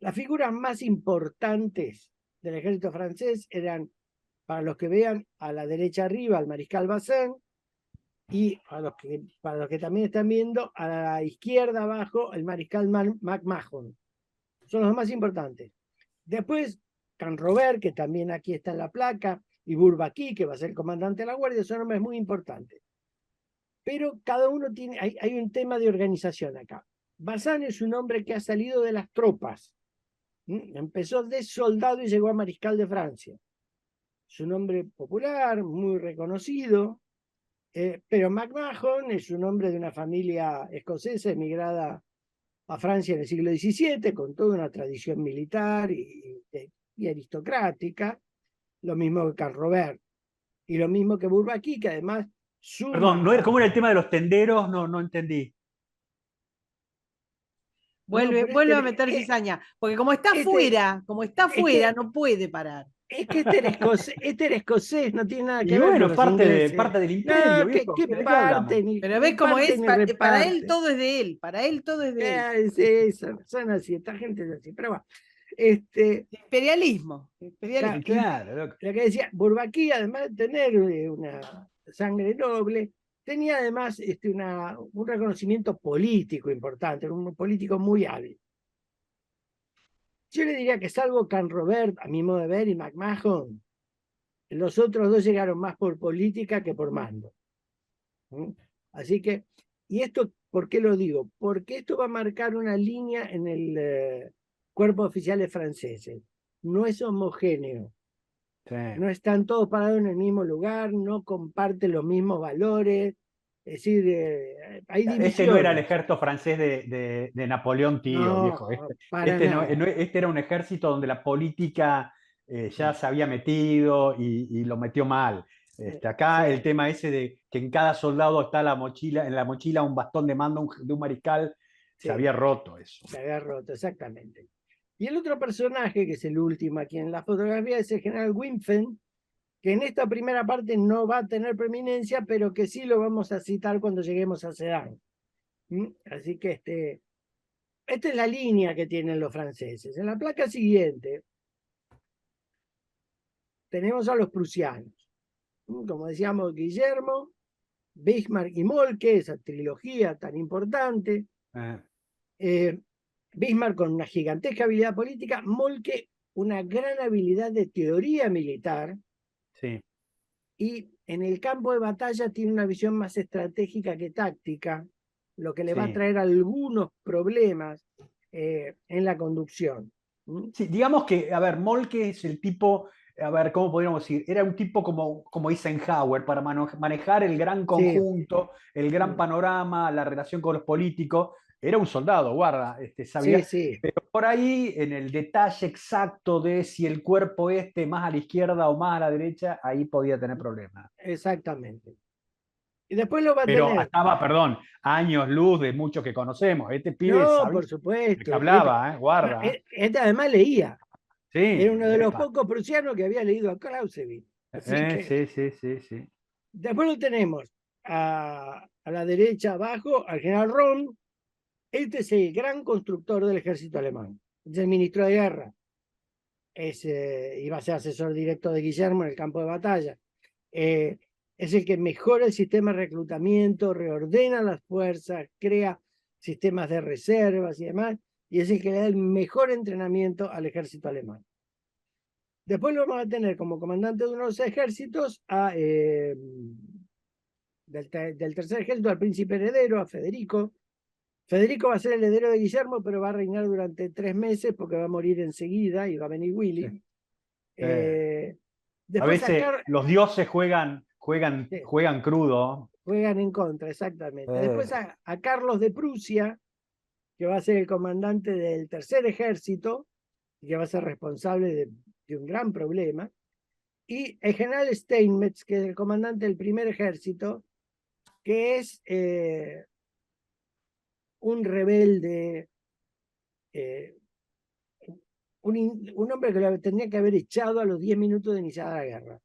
Las figuras más importantes del ejército francés eran, para los que vean a la derecha arriba, al mariscal Bazaine, y para los que también están viendo, a la izquierda abajo, el mariscal MacMahon. Son los más importantes. Después, Canrobert, que también aquí está en la placa, y Bourbaki, que va a ser el comandante de la guardia, son nombres muy importantes. Pero cada uno tiene, hay un tema de organización acá. Bazaine es un hombre que ha salido de las tropas. Empezó de soldado y llegó a mariscal de Francia. Es un hombre popular, muy reconocido, pero MacMahon es un hombre de una familia escocesa emigrada a Francia en el siglo XVII, con toda una tradición militar y aristocrática, lo mismo que Canrobert, y lo mismo que Bourbaki, que además suma... Perdón, ¿cómo era el tema de los tenderos? No entendí. Vuelve a meter cizaña, porque como está fuera, no puede parar. Es que este era escocés, no tiene nada que Y ver bueno, con los parte ingleses. del imperio, No, viejo. ¿qué ¿De qué parte? hablamos? Pero ves cómo es, para él reparte. todo es de él, para él todo es de él. Sí, son así, esta gente es así, pero bueno. Imperialismo. Claro, loco. Lo que decía, Bourbaki, además de tener una sangre noble, tenía además un reconocimiento político importante, un político muy hábil. Yo le diría que salvo Canrobert, a mi modo de ver, y MacMahon, los otros dos llegaron más por política que por mando. Así que, ¿y esto por qué lo digo? Porque esto va a marcar una línea en el cuerpo de oficiales franceses. No es homogéneo. Sí. No están todos parados en el mismo lugar, no comparten los mismos valores. Es decir, hay divisiones. Este no era el ejército francés de Napoleón Tío, No, viejo. para nada. Este era un ejército donde la política ya se había metido y lo metió mal. Acá Sí. el tema ese de que en cada soldado está en la mochila un bastón de mando de un mariscal, Sí. se había roto eso. Se había roto, exactamente. Y el otro personaje, que es el último aquí en la fotografía, es el general Wimpfen, que en esta primera parte no va a tener preeminencia, pero que sí lo vamos a citar cuando lleguemos a Sedan. Así que esta es la línea que tienen los franceses. En la placa siguiente tenemos a los prusianos. Como decíamos, Guillermo, Bismarck y Moltke, esa trilogía tan importante. Bismarck con una gigantesca habilidad política, Moltke una gran habilidad de teoría militar. Sí. Y en el campo de batalla tiene una visión más estratégica que táctica, lo que le va a traer algunos problemas en la conducción. Sí, digamos que, a ver, Moltke es el tipo, a ver, ¿cómo podríamos decir? Era un tipo como Eisenhower, para manejar el gran conjunto, el gran panorama, la relación con los políticos. Era un soldado, guarda, sabía. Pero por ahí, en el detalle exacto de si el cuerpo más a la izquierda o más a la derecha, ahí podía tener problemas. Exactamente. Y después lo va a Pero tener. estaba, perdón, años luz de muchos que conocemos. Este pibe No, sabía por supuesto. que hablaba, guarda. Este además leía. Sí, era uno de los pocos prusianos que había leído a Clausewitz. Sí. Después lo tenemos a la derecha abajo, al general Rom. Este es el gran constructor del ejército alemán. Es el ministro de guerra. Iba a ser asesor directo de Guillermo en el campo de batalla. Es el que mejora el sistema de reclutamiento, reordena las fuerzas, crea sistemas de reservas y demás, y es el que le da el mejor entrenamiento al ejército alemán. Después lo vamos a tener como comandante de uno de los ejércitos del tercer ejército al príncipe heredero, a Federico. Federico va a ser el heredero de Guillermo, pero va a reinar durante 3 meses porque va a morir enseguida y va a venir Willy. Sí. A veces los dioses juegan crudo. Juegan en contra, exactamente. Después a Carlos de Prusia, que va a ser el comandante del tercer ejército, y que va a ser responsable de un gran problema, y el general Steinmetz, que es el comandante del primer ejército, que es un rebelde, eh, un hombre que lo tendría que haber echado a los 10 minutos de iniciada la guerra.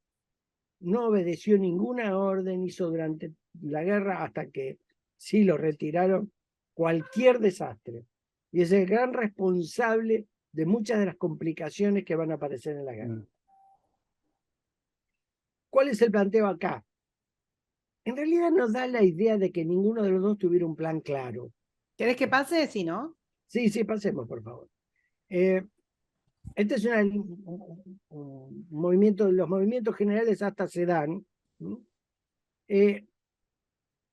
No obedeció ninguna orden, hizo durante la guerra hasta que sí lo retiraron cualquier desastre. Y es el gran responsable de muchas de las complicaciones que van a aparecer en la guerra. ¿Cuál es el planteo acá? En realidad nos da la idea de que ninguno de los dos tuviera un plan claro. ¿Querés que pase? Sí, ¿no? Sí, sí, pasemos, por favor. Este es un movimiento, los movimientos generales hasta se dan.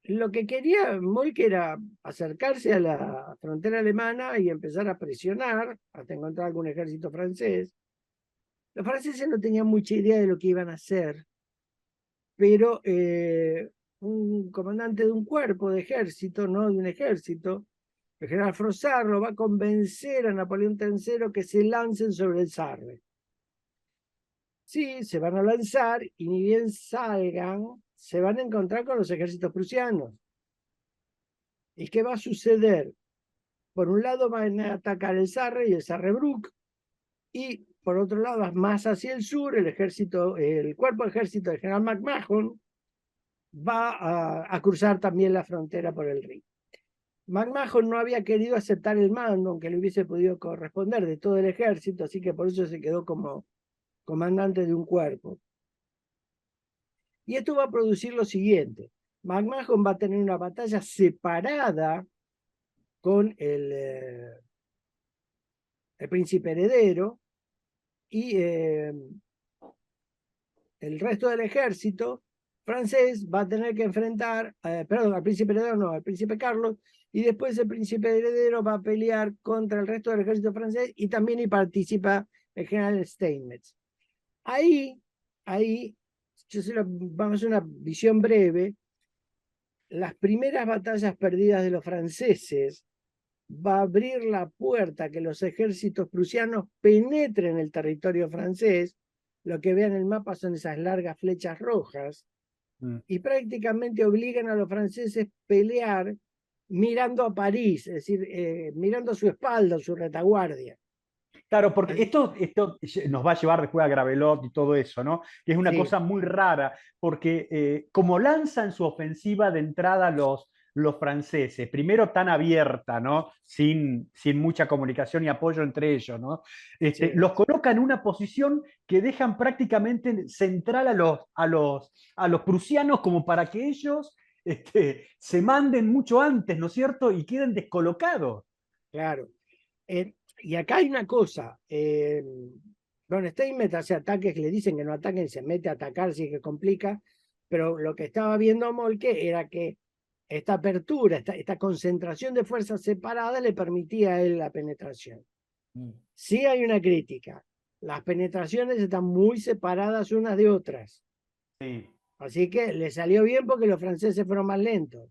Lo que quería Moltke era acercarse a la frontera alemana y empezar a presionar hasta encontrar algún ejército francés. Los franceses no tenían mucha idea de lo que iban a hacer, pero un comandante de un cuerpo de ejército, no de un ejército, el general Frossard, lo va a convencer a Napoleón III que se lancen sobre el Sarre. Sí, se van a lanzar y ni bien salgan, se van a encontrar con los ejércitos prusianos. ¿Y qué va a suceder? Por un lado van a atacar el Sarre y el Sarrebruck, y por otro lado, más hacia el sur, el cuerpo de ejército del general McMahon va a cruzar también la frontera por el Rin. McMahon no había querido aceptar el mando, aunque le hubiese podido corresponder, de todo el ejército, así que por eso se quedó como comandante de un cuerpo. Y esto va a producir lo siguiente. McMahon va a tener una batalla separada con el príncipe heredero, y el resto del ejército francés va a tener que enfrentar, perdón, al príncipe heredero no, al príncipe Carlos, y después el príncipe heredero va a pelear contra el resto del ejército francés, y también participa el general Steinmetz. Ahí, vamos a hacer una visión breve. Las primeras batallas perdidas de los franceses va a abrir la puerta a que los ejércitos prusianos penetren el territorio francés. Lo que vean en el mapa son esas largas flechas rojas, y prácticamente obligan a los franceses a pelear mirando a París, es decir, mirando a su espalda, a su retaguardia. Claro, porque esto nos va a llevar después a Gravelot y todo eso, ¿no? Que es una Sí. cosa muy rara, porque como lanzan su ofensiva de entrada los franceses, primero tan abierta, ¿no? Sin mucha comunicación y apoyo entre ellos, ¿no? Sí. Los colocan en una posición que dejan prácticamente central a los prusianos como para que ellos se manden mucho antes, ¿no es cierto? Y queden descolocados. Claro. Y acá hay una cosa. Von Steinmetz hace ataques que le dicen que no ataquen, se mete a atacar si es que complica, pero lo que estaba viendo Moltke era que esta apertura, esta concentración de fuerzas separadas le permitía a él la penetración. Sí hay una crítica. Las penetraciones están muy separadas unas de otras. Sí. Así que le salió bien porque los franceses fueron más lentos.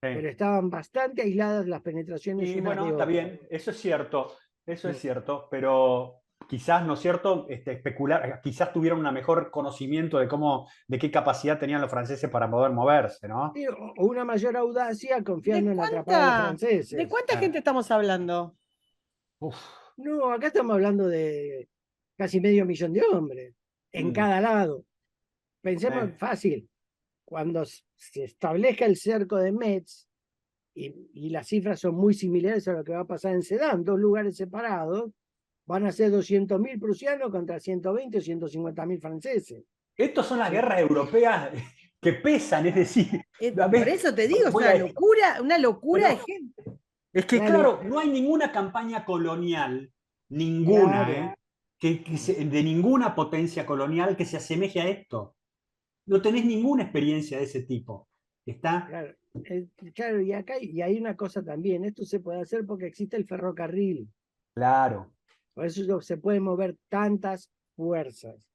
Sí. Pero estaban bastante aisladas las penetraciones Y unas bueno, de está otras. bien, eso es cierto, pero quizás, ¿no es cierto?, especular, quizás tuvieron un mejor conocimiento de qué capacidad tenían los franceses para poder moverse, ¿no? Sí, o una mayor audacia confiando en atrapar a los franceses. ¿De cuánta gente estamos hablando? Uf. No, acá estamos hablando de casi 500.000 de hombres en cada lado. Pensemos fácil, cuando se establezca el cerco de Metz, y las cifras son muy similares a lo que va a pasar en Sedan, dos lugares separados, van a ser 200.000 prusianos contra 120 o 150.000 franceses. Estos son las guerras europeas que pesan, es decir... Por eso te digo, es una locura de gente. Es que, claro, no hay ninguna campaña colonial, ninguna, claro. De ninguna potencia colonial que se asemeje a esto. No tenés ninguna experiencia de ese tipo. ¿Está? Claro, claro, y acá y hay una cosa también, esto se puede hacer porque existe el ferrocarril. Claro. Por eso se pueden mover tantas fuerzas.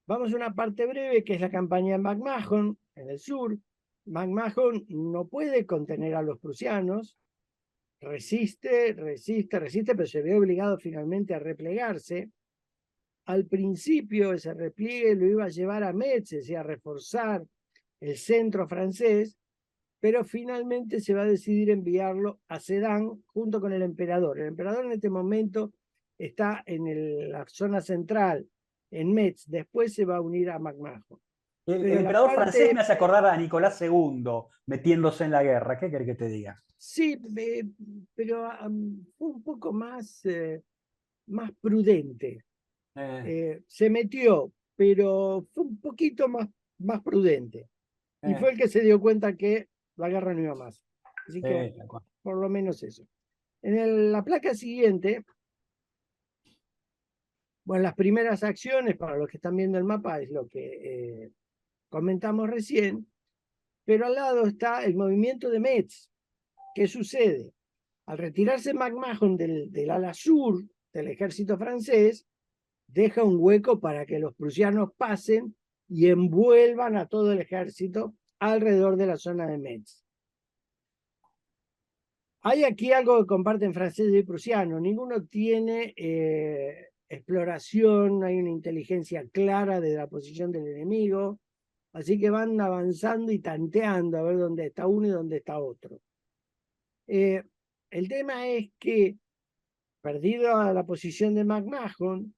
Vamos a una parte breve que es la campaña de McMahon en el sur. McMahon no puede contener a los prusianos, resiste, pero se ve obligado finalmente a replegarse. Al principio ese repliegue lo iba a llevar a Metz, es decir, a reforzar el centro francés, pero finalmente se va a decidir enviarlo a Sedan junto con el emperador. El emperador en este momento está en la zona central, en Metz, después se va a unir a MacMahon. El emperador francés me hace acordar a Nicolás II metiéndose en la guerra. ¿Qué querés que te diga? Sí, pero fue un poco más prudente. Se metió, pero fue un poquito más prudente. Y fue el que se dio cuenta que la guerra no iba más. Así que, por lo menos eso. En la placa siguiente, bueno, las primeras acciones, para los que están viendo el mapa, es lo que comentamos recién, pero al lado está el movimiento de Metz. ¿Qué sucede? Al retirarse MacMahon del ala sur del ejército francés, deja un hueco para que los prusianos pasen y envuelvan a todo el ejército alrededor de la zona de Metz. Hay aquí algo que comparten francés y prusiano. Ninguno tiene exploración, hay una inteligencia clara de la posición del enemigo, así que van avanzando y tanteando a ver dónde está uno y dónde está otro. El tema es que, perdido a la posición de MacMahon,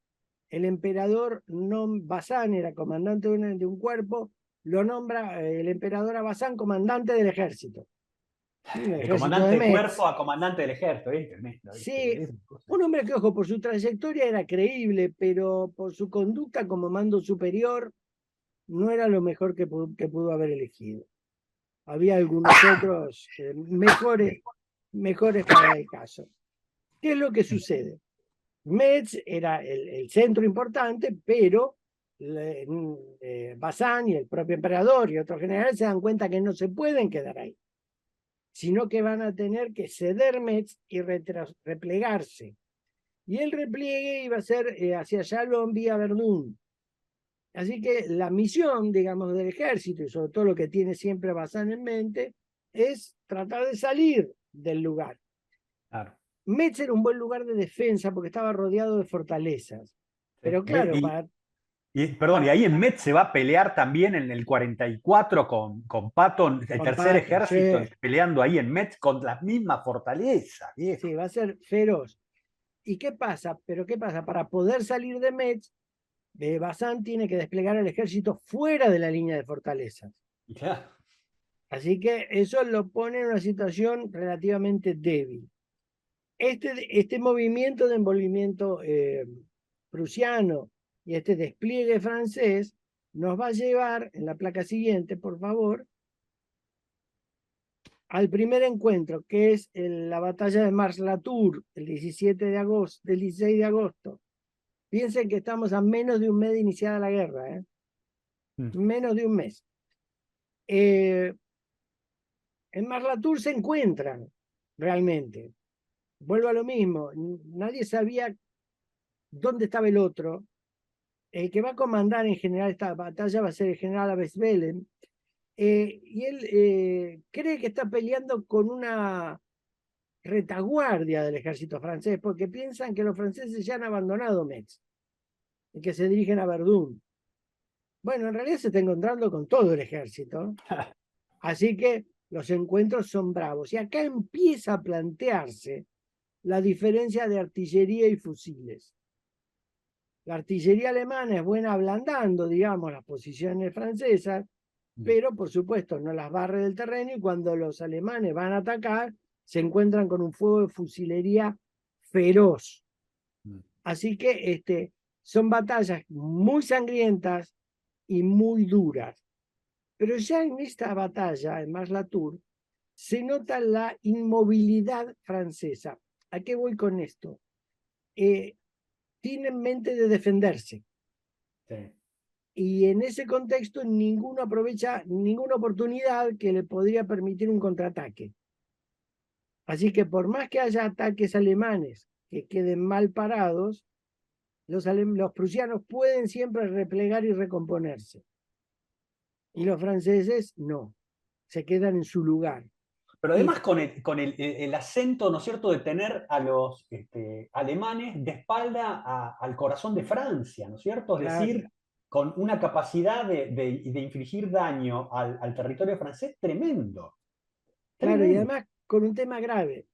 el emperador Bazán era comandante de un cuerpo, lo nombra el emperador a Bazán comandante del ejército. De comandante de cuerpo a comandante del ejército, ¿viste? Sí, un hombre que, ojo, por su trayectoria era creíble, pero por su conducta como mando superior no era lo mejor que pudo haber elegido. Había algunos otros mejores para el caso. ¿Qué es lo que sucede? Metz era el centro importante, pero Bazán y el propio emperador y otros generales se dan cuenta que no se pueden quedar ahí, sino que van a tener que ceder Metz y replegarse. Y el repliegue iba a ser hacia Chalon vía Verdún. Así que la misión, digamos, del ejército, y sobre todo lo que tiene siempre Bazán en mente, es tratar de salir del lugar. Claro. Metz era un buen lugar de defensa porque estaba rodeado de fortalezas. Pero claro, y ahí en Metz se va a pelear también en el 44 con Patton, el tercer ejército, sí, peleando ahí en Metz con las mismas fortalezas. Viejo. Sí, va a ser feroz. ¿Y qué pasa? Para poder salir de Metz, Bazán tiene que desplegar el ejército fuera de la línea de fortalezas. Claro. Así que eso lo pone en una situación relativamente débil. Este movimiento de envolvimiento prusiano y este despliegue francés nos va a llevar, en la placa siguiente, por favor, al primer encuentro, que es la batalla de Mars-la-Tour, el 16 de agosto. Piensen que estamos a menos de un mes de iniciada la guerra, menos de un mes. En Mars-la-Tour se encuentran realmente. Vuelvo a lo mismo, nadie sabía dónde estaba el otro. El que va a comandar en general esta batalla va a ser el general Abesbelen, y él cree que está peleando con una retaguardia del ejército francés, porque piensan que los franceses ya han abandonado Metz y que se dirigen a Verdún. Bueno, en realidad se está encontrando con todo el ejército, así que los encuentros son bravos. Y acá empieza a plantearse la diferencia de artillería y fusiles. La artillería alemana es buena ablandando, digamos, las posiciones francesas, pero por supuesto no las barre del terreno, y cuando los alemanes van a atacar, se encuentran con un fuego de fusilería feroz. Así que son batallas muy sangrientas y muy duras. Pero ya en esta batalla, en Mars-la-Tour, se nota la inmovilidad francesa. ¿A qué voy con esto? Tiene en mente de defenderse. Sí. Y en ese contexto ninguno aprovecha ninguna oportunidad que le podría permitir un contraataque. Así que por más que haya ataques alemanes que queden mal parados, los prusianos pueden siempre replegar y recomponerse. Y los franceses no, se quedan en su lugar. Pero además con el acento, ¿no es cierto?, de tener a los alemanes de espalda al corazón de Francia, ¿no es cierto? Es Claro, decir, con una capacidad de infligir daño al territorio francés tremendo. claro, y Tremendo. además con un tema grave.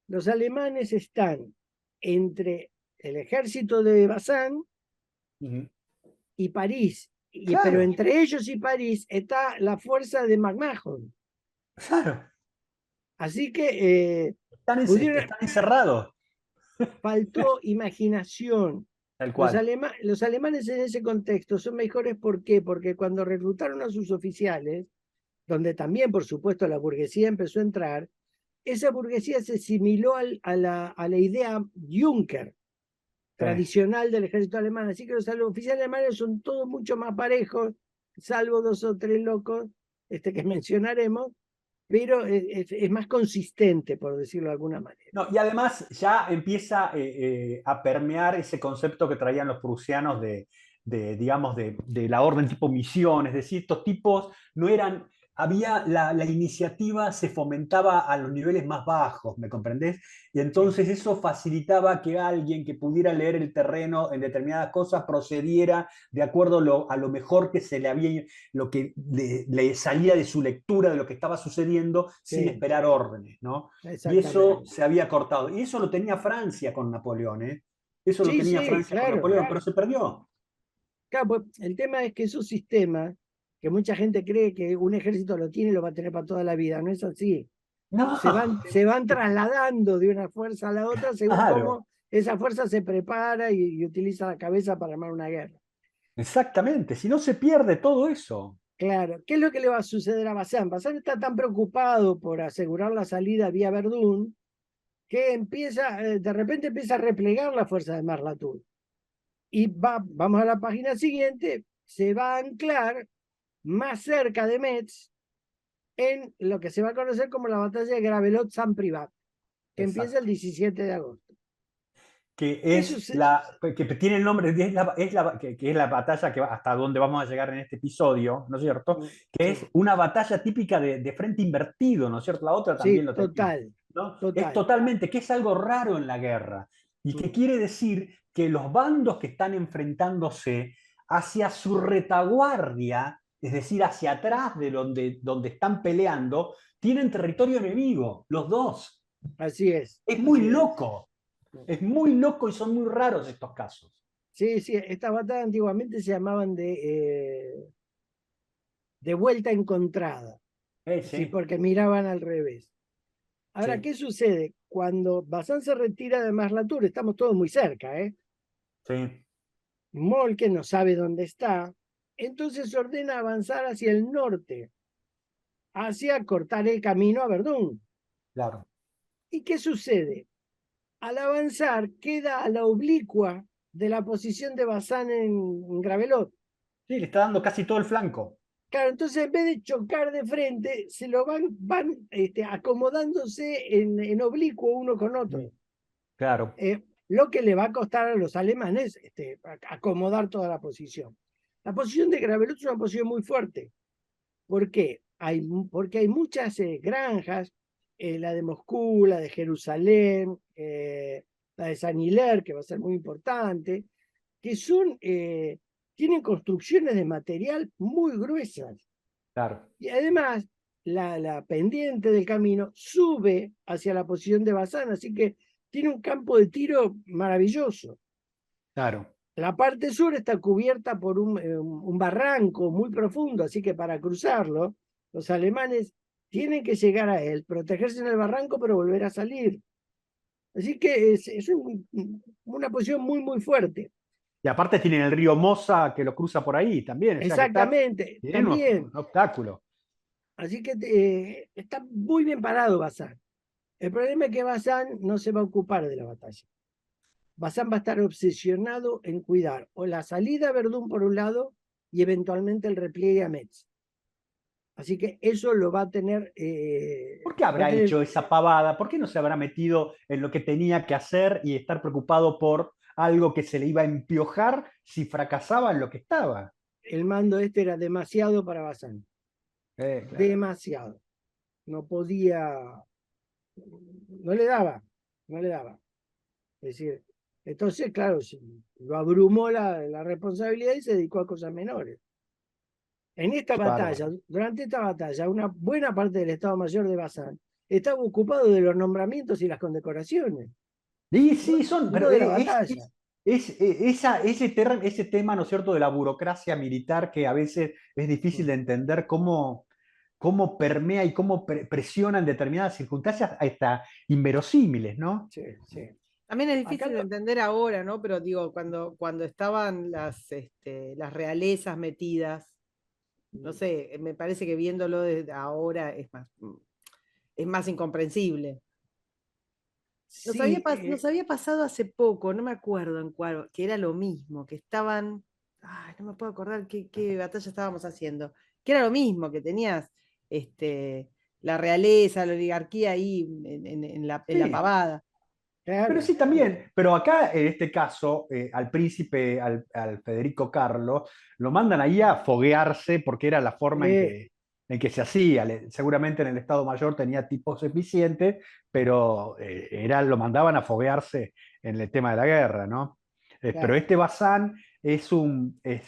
Los alemanes están entre el ejército de Bazán Ujú. y París, pero Claro, entre ellos y París está la fuerza de McMahon. claro. Así que pudieron, Están encerrados. faltó imaginación. Tal cual. Los alemanes en ese contexto son mejores, ¿por qué? Porque cuando reclutaron a sus oficiales, donde también, por supuesto, la burguesía empezó a entrar, esa burguesía se asimiló a la idea Juncker, Sí. tradicional del ejército alemán. Así que los oficiales alemanes son todos mucho más parejos, salvo 2 o 3 locos que mencionaremos, pero es más consistente, por decirlo de alguna manera. No, y además ya empieza a permear ese concepto que traían los prusianos digamos, de la orden tipo misión, es decir, estos tipos no eran, había la iniciativa se fomentaba a los niveles más bajos, ¿me comprendés? Y entonces Sí, eso facilitaba que alguien que pudiera leer el terreno en determinadas cosas procediera de acuerdo a lo mejor que se le había, lo que le salía de su lectura de lo que estaba sucediendo sin sí, esperar órdenes, ¿no? Y eso exactamente. se había cortado. Y eso lo tenía Francia con Napoleón, ¿eh? Eso lo Sí, tenía sí, Francia con claro. Napoleón, pero se perdió. Claro, pues, el tema es que esos sistemas, que mucha gente cree que un ejército lo tiene y lo va a tener para toda la vida, no es así. No, Se van trasladando de una fuerza a la otra según claro, cómo esa fuerza se prepara y utiliza la cabeza para armar una guerra. exactamente. Si no se pierde todo eso. Claro, ¿qué es lo que le va a suceder a Bazán? Bazán está tan preocupado por asegurar la salida vía Verdún que de repente empieza a replegar la fuerza de Marlatul. Y vamos a la página siguiente, se va a anclar más cerca de Metz en lo que se va a conocer como la batalla de Gravelotte-Saint-Privat, que empieza el Exacto. 17 de agosto. Que ¿Qué es sucede? la, que tiene el nombre, que es la batalla hasta donde vamos a llegar en este episodio, ¿no es cierto? Que es Sí, una batalla típica de frente invertido, ¿no es cierto? La otra también sí, lo tenía, total, ¿no? Es total. totalmente, que es algo raro en la guerra, y que quiere decir que los bandos que están enfrentándose hacia su retaguardia, es decir, hacia atrás de donde están peleando, tienen territorio enemigo, los dos. Así es, Es muy así es. loco. Es muy loco y son muy raros estos casos. Sí, sí, estas batallas antiguamente se llamaban de vuelta encontrada, sí, Sí, porque miraban al revés. Ahora, sí, ¿qué sucede? Cuando Bazán se retira de Marlatur, estamos todos muy cerca, ¿eh? sí, Molke no sabe dónde está, entonces ordena avanzar hacia el norte, hacia cortar el camino a Verdún. claro. ¿Y qué sucede? Al avanzar, queda a la oblicua de la posición de Bazán en Gravelot. Sí, le está dando casi todo el flanco. Claro, entonces en vez de chocar de frente, se lo van acomodándose en oblicuo uno con otro. Claro, Lo que le va a costar a los alemanes acomodar toda la posición. La posición de Gravelot es una posición muy fuerte. ¿Por qué? Porque hay muchas granjas, la de Moscú, la de Jerusalén, la de San Hilaire, que va a ser muy importante, que tienen construcciones de material muy gruesas. claro, Y además, la pendiente del camino sube hacia la posición de Bazán, así que tiene un campo de tiro maravilloso. claro. La parte sur está cubierta por un barranco muy profundo, así que para cruzarlo, los alemanes tienen que llegar a él, protegerse en el barranco, pero volver a salir. Así que es una posición muy, muy fuerte. Y aparte tienen el río Mosa que lo cruza por ahí también, o sea que Exactamente, tienen también. un obstáculo. Así que está muy bien parado Bazán. El problema es que Bazán no se va a ocupar de la batalla. Bazán va a estar obsesionado en cuidar o la salida a Verdún por un lado y eventualmente el repliegue a Metz. Así que eso lo va a tener. ¿Por qué Va a habrá tener hecho esa pavada? ¿Por qué no se habrá metido en lo que tenía que hacer y estar preocupado por algo que se le iba a empiojar si fracasaba en lo que estaba? el mando era demasiado para Bazán. Claro. Demasiado. no podía, no le daba, no le daba. Es decir, entonces, claro, lo abrumó la responsabilidad y se dedicó a cosas menores. En esta Qué batalla, bárbaro. durante esta batalla, una buena parte del Estado Mayor de Bazán estaba ocupado de los nombramientos y las condecoraciones, Y no, sí, no de la batalla. ese tema, ¿no es cierto?, de la burocracia militar que a veces es difícil de entender cómo permea y cómo presiona en determinadas circunstancias hasta inverosímiles, ¿no? Sí, sí. También es Acá difícil de entender ahora, ¿no? Pero digo, cuando estaban las realezas metidas, no sé, me parece que viéndolo desde ahora es más incomprensible. sí, Nos había pasado hace poco, no me acuerdo en cuál, que era lo mismo, que estaban, ay, no me puedo acordar qué batalla estábamos haciendo, que era lo mismo, que tenías la realeza, la oligarquía ahí en la Sí, pavada. pero claro, sí también, pero acá en este caso, al príncipe, al Federico Carlos, lo mandan ahí a foguearse porque era la forma en que se hacía. Seguramente en el Estado Mayor tenía tipos eficientes, pero lo mandaban a foguearse en el tema de la guerra, ¿no? Pero claro. este Bazán es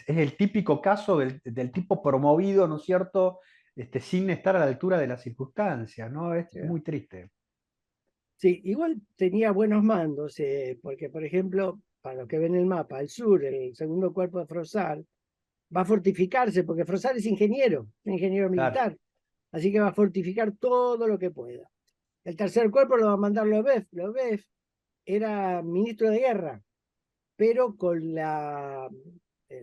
el típico caso del tipo promovido, ¿no es cierto? Sin estar a la altura de las circunstancias, ¿no? Es Sí. muy triste. Sí, igual tenía buenos mandos, porque por ejemplo, para los que ven el mapa, al sur, el segundo cuerpo de Frosar va a fortificarse, porque Frosar es ingeniero Claro. militar, así que va a fortificar todo lo que pueda. El tercer cuerpo lo va a mandar Lobez. Lobez era ministro de guerra, pero con la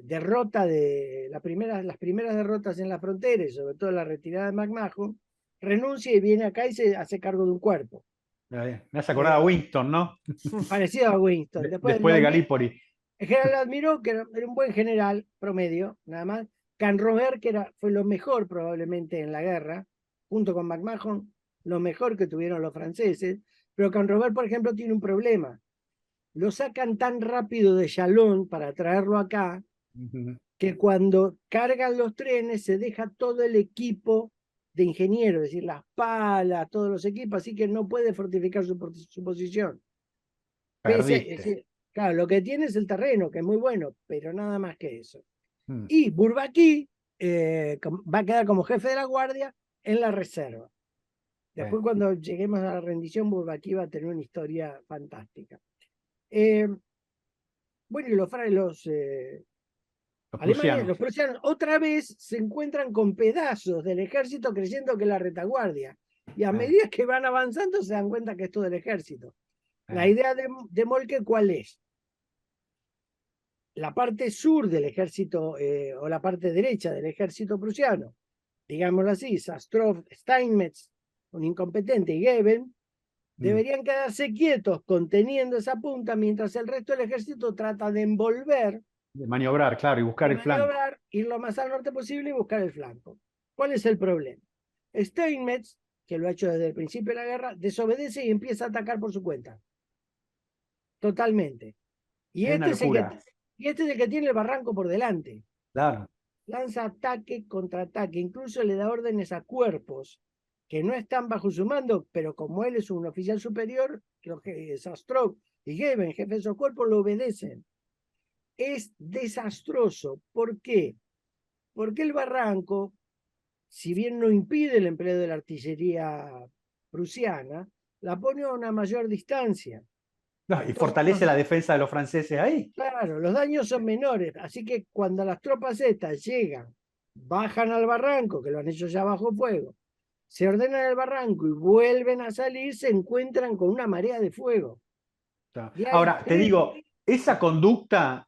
derrota de las primeras derrotas en la frontera, y sobre todo la retirada de McMahon, renuncia y viene acá y se hace cargo de un cuerpo. Me hace acordar a Eh, Winston, ¿no? Parecido a Winston. Después Después de Galípoli. el general lo admiró, que era un buen general promedio, nada más. Canrobert, que fue lo mejor probablemente en la guerra, junto con McMahon, lo mejor que tuvieron los franceses. Pero Canrobert, por ejemplo, tiene un problema. Lo sacan tan rápido de Chalon para traerlo acá, que cuando cargan los trenes se deja todo el equipo de ingenieros, es decir, las palas, todos los equipos, así que no puede fortificar su posición. Es Perdiste. decir, claro, lo que tiene es el terreno, que es muy bueno, pero nada más que eso. Mm. Y Bourbaki va a quedar como jefe de la guardia en la reserva. Después, cuando lleguemos a la rendición, Bourbaki va a tener una historia fantástica. Bueno, y Los Alemania, prusianos. los prusianos otra vez se encuentran con pedazos del ejército creyendo que es la retaguardia. Y a medida que van avanzando se dan cuenta que es todo el ejército. La idea de Moltke, ¿cuál es? La parte sur del ejército o la parte derecha del ejército prusiano, digámoslo así, Sastrov, Steinmetz, un incompetente, y Geben, deberían quedarse quietos conteniendo esa punta mientras el resto del ejército trata de envolver, De maniobrar, claro, y buscar de el flanco. maniobrar, ir lo más al norte posible y buscar el flanco. ¿Cuál es el problema? Steinmetz, que lo ha hecho desde el principio de la guerra, desobedece y empieza a atacar por su cuenta. Totalmente. Y Es una este es el que, locura. y este es el que tiene el barranco por delante. Claro. Lanza ataque contra ataque, incluso le da órdenes a cuerpos que no están bajo su mando, pero como él es un oficial superior, los que Sastrov y Geben, jefe de esos cuerpos, lo obedecen. Es desastroso. ¿Por qué? Porque el barranco, si bien no impide el empleo de la artillería prusiana, la pone a una mayor distancia. No, y Entonces, fortalece la defensa de los franceses ahí. claro, los daños son menores, así que cuando las tropas estas llegan, bajan al barranco, que lo han hecho ya bajo fuego, se ordenan el barranco y vuelven a salir, se encuentran con una marea de fuego. Y hay Ahora, te digo, esa conducta,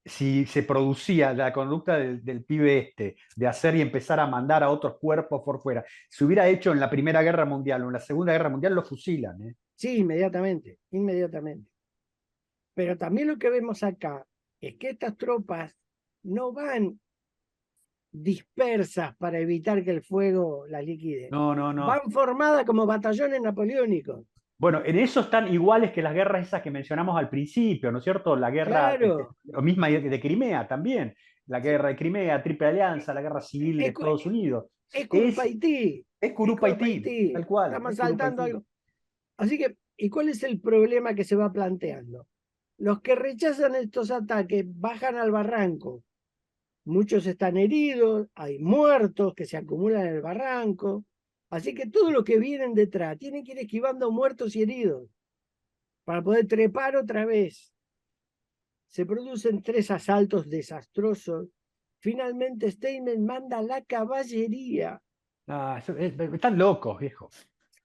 si se producía, la conducta del pibe de hacer y empezar a mandar a otros cuerpos por fuera, se hubiera hecho en la Primera Guerra Mundial o en la Segunda Guerra Mundial, lo fusilan. Sí, inmediatamente, inmediatamente. Pero también lo que vemos acá es que estas tropas no van dispersas para evitar que el fuego las liquide. No, no, no. Van formadas como batallones napoleónicos. Bueno, en eso están iguales que las guerras esas que mencionamos al principio, ¿no es cierto? La guerra, Claro. lo misma de Crimea también, la Sí. guerra de Crimea, Triple Alianza, la guerra civil de Estados Unidos. Es Curupaití. Es Curupaití, tal cual. Estamos es saltando Curupaití. algo. Así que, ¿y cuál es el problema que se va planteando? Los que rechazan estos ataques bajan al barranco. Muchos están heridos, hay muertos que se acumulan en el barranco. Así que todos los que vienen detrás tienen que ir esquivando muertos y heridos para poder trepar otra vez. Se producen 3 asaltos desastrosos. Finalmente Steinmetz manda la caballería. Están locos, viejo.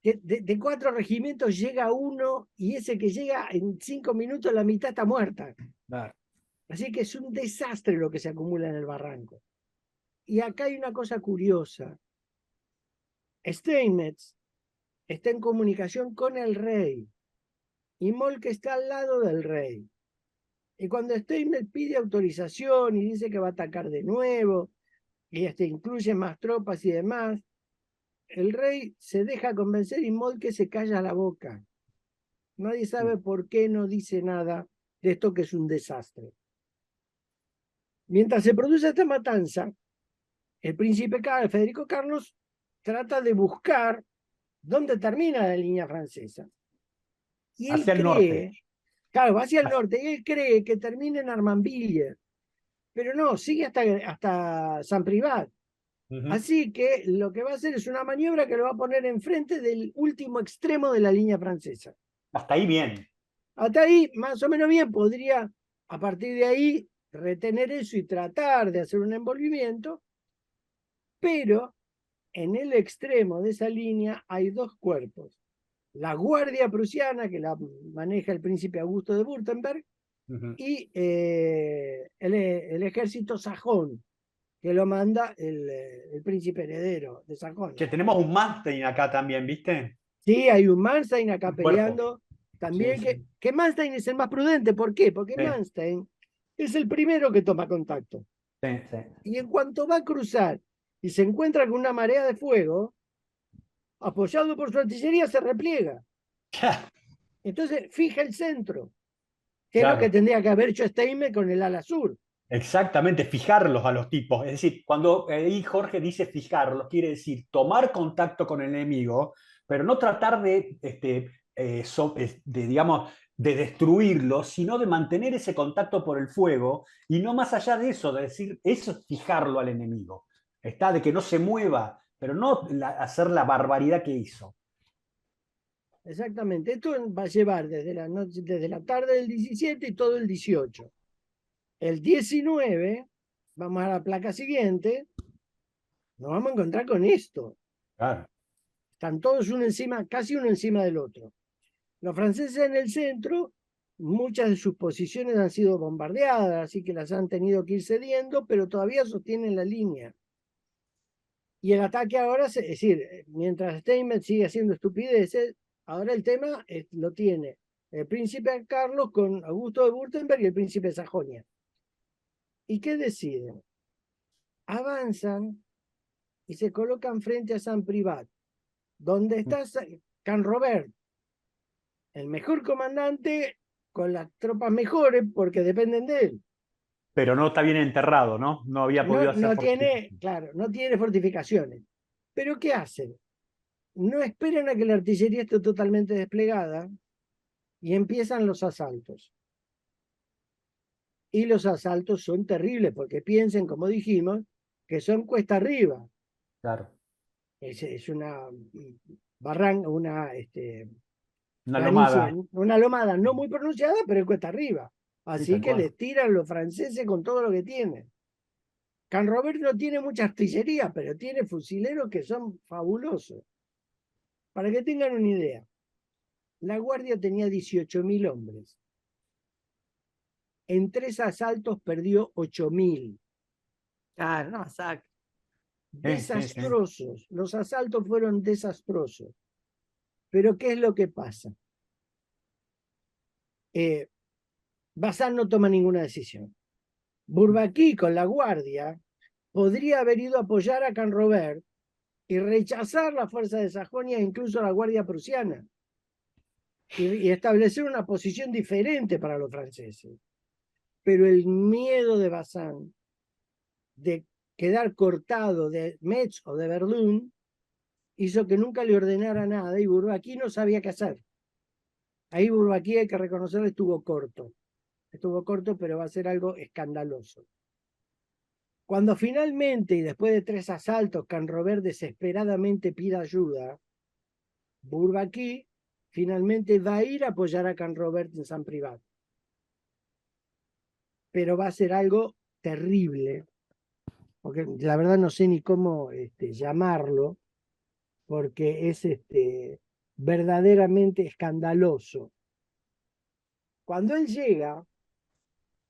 De 4 regimientos llega uno y ese que llega en 5 minutos la mitad está muerta. Claro. Así que es un desastre lo que se acumula en el barranco. Y acá hay una cosa curiosa. Steinmetz está en comunicación con el rey y Moltke está al lado del rey. Y cuando Steinmetz pide autorización y dice que va a atacar de nuevo, y incluye más tropas y demás, el rey se deja convencer y Moltke se calla la boca. Nadie sabe por qué no dice nada de esto que es un desastre. Mientras se produce esta matanza, el príncipe Federico Carlos trata de buscar dónde termina la línea francesa. Y él Hacia el norte. Claro, va hacia el norte, y él cree que termina en Armambille, pero no, sigue hasta San Privat. Así que lo que va a hacer es una maniobra que lo va a poner enfrente del último extremo de la línea francesa. Hasta ahí bien. Hasta ahí, más o menos bien, podría a partir de ahí retener eso y tratar de hacer un envolvimiento, pero en el extremo de esa línea hay 2 cuerpos. La Guardia Prusiana, que la maneja el príncipe Augusto de Württemberg, y el ejército sajón, que lo manda el príncipe heredero de Sajonia. Che, tenemos un Manstein acá también, ¿viste? Sí, hay un Manstein acá peleando. También Sí. que Manstein es el más prudente. ¿Por qué? Porque Manstein es el primero que toma contacto. Sí. Y en cuanto va a cruzar y se encuentra con una marea de fuego, apoyado por su artillería, se repliega. Entonces fija el centro, que es lo que tendría que haber hecho Steinmetz con el ala sur. Exactamente, fijarlos a los tipos. Es decir, cuando ahí Jorge dice fijarlos, quiere decir tomar contacto con el enemigo, pero no tratar digamos, de destruirlo, sino de mantener ese contacto por el fuego y no más allá de eso, de decir, eso es fijarlo al enemigo. De que no se mueva, pero no hacer la barbaridad que hizo. Exactamente. Esto va a llevar desde la tarde del 17 y todo el 18. El 19, vamos a la placa siguiente, nos vamos a encontrar con esto. Claro. Están todos casi uno encima del otro. Los franceses en el centro, muchas de sus posiciones han sido bombardeadas, así que las han tenido que ir cediendo, pero todavía sostienen la línea. Y el ataque ahora, es decir, mientras Steinmetz sigue haciendo estupideces, ahora el tema lo tiene el príncipe Carlos con Augusto de Württemberg y el príncipe de Sajonia. ¿Y qué deciden? Avanzan y se colocan frente a San Privat, donde está Canrobert, el mejor comandante con las tropas mejores porque dependen de él. Pero no está bien enterrado, ¿no? No había podido hacer no tiene fortificaciones. ¿Pero qué hacen? No esperan a que la artillería esté totalmente desplegada y empiezan los asaltos. Y los asaltos son terribles porque piensen, como dijimos, que son cuesta arriba. Claro. Es una barranca, una lomada. Una lomada no muy pronunciada, pero es cuesta arriba. Así que les tiran los franceses con todo lo que tienen. Canrobert no tiene mucha artillería, pero tiene fusileros que son fabulosos. Para que tengan una idea, la guardia tenía 18.000 hombres. En 3 asaltos perdió 8.000. Claro, una masacre. Desastrosos. Los asaltos fueron desastrosos. Pero ¿qué es lo que pasa? Bazán no toma ninguna decisión. Bourbaki con la guardia podría haber ido a apoyar a Canrobert y rechazar la fuerza de Sajonia e incluso la guardia prusiana y establecer una posición diferente para los franceses. Pero el miedo de Bazán de quedar cortado de Metz o de Verdún, hizo que nunca le ordenara nada y Bourbaki no sabía qué hacer. Ahí Bourbaki, hay que reconocerlo, estuvo corto. Estuvo corto, pero va a ser algo escandaloso. Cuando finalmente, y después de 3 asaltos, Canrobert desesperadamente pide ayuda, Bourbaki finalmente va a ir a apoyar a Canrobert en San Privat. Pero va a ser algo terrible, porque la verdad no sé ni cómo llamarlo, porque es verdaderamente escandaloso. Cuando él llega,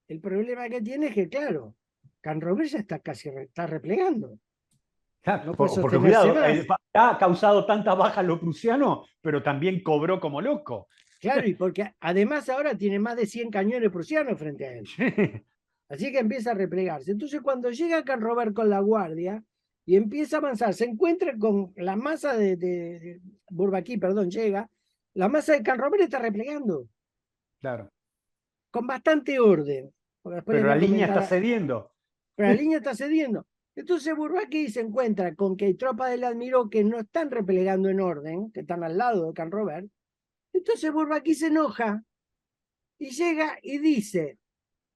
el problema que tiene es que, claro, Canrobert ya está casi está replegando. No puede Porque sostenerse cuidado, más. ha causado tantas bajas lo prusiano, pero también cobró como loco. Claro, y porque además ahora tiene más de 100 cañones prusianos frente a él. Así que empieza a replegarse. Entonces, cuando llega Canrobert con la guardia y empieza a avanzar, se encuentra con la masa de Bourbaki, perdón, llega, la masa de Canrobert está replegando. Claro. Con bastante orden. Pero la línea está cediendo. Pero la línea está cediendo. Entonces Bourbaki se encuentra con que hay tropas del Admiró que no están replegando en orden, que están al lado de Canrobert. Entonces Bourbaki se enoja y llega y dice,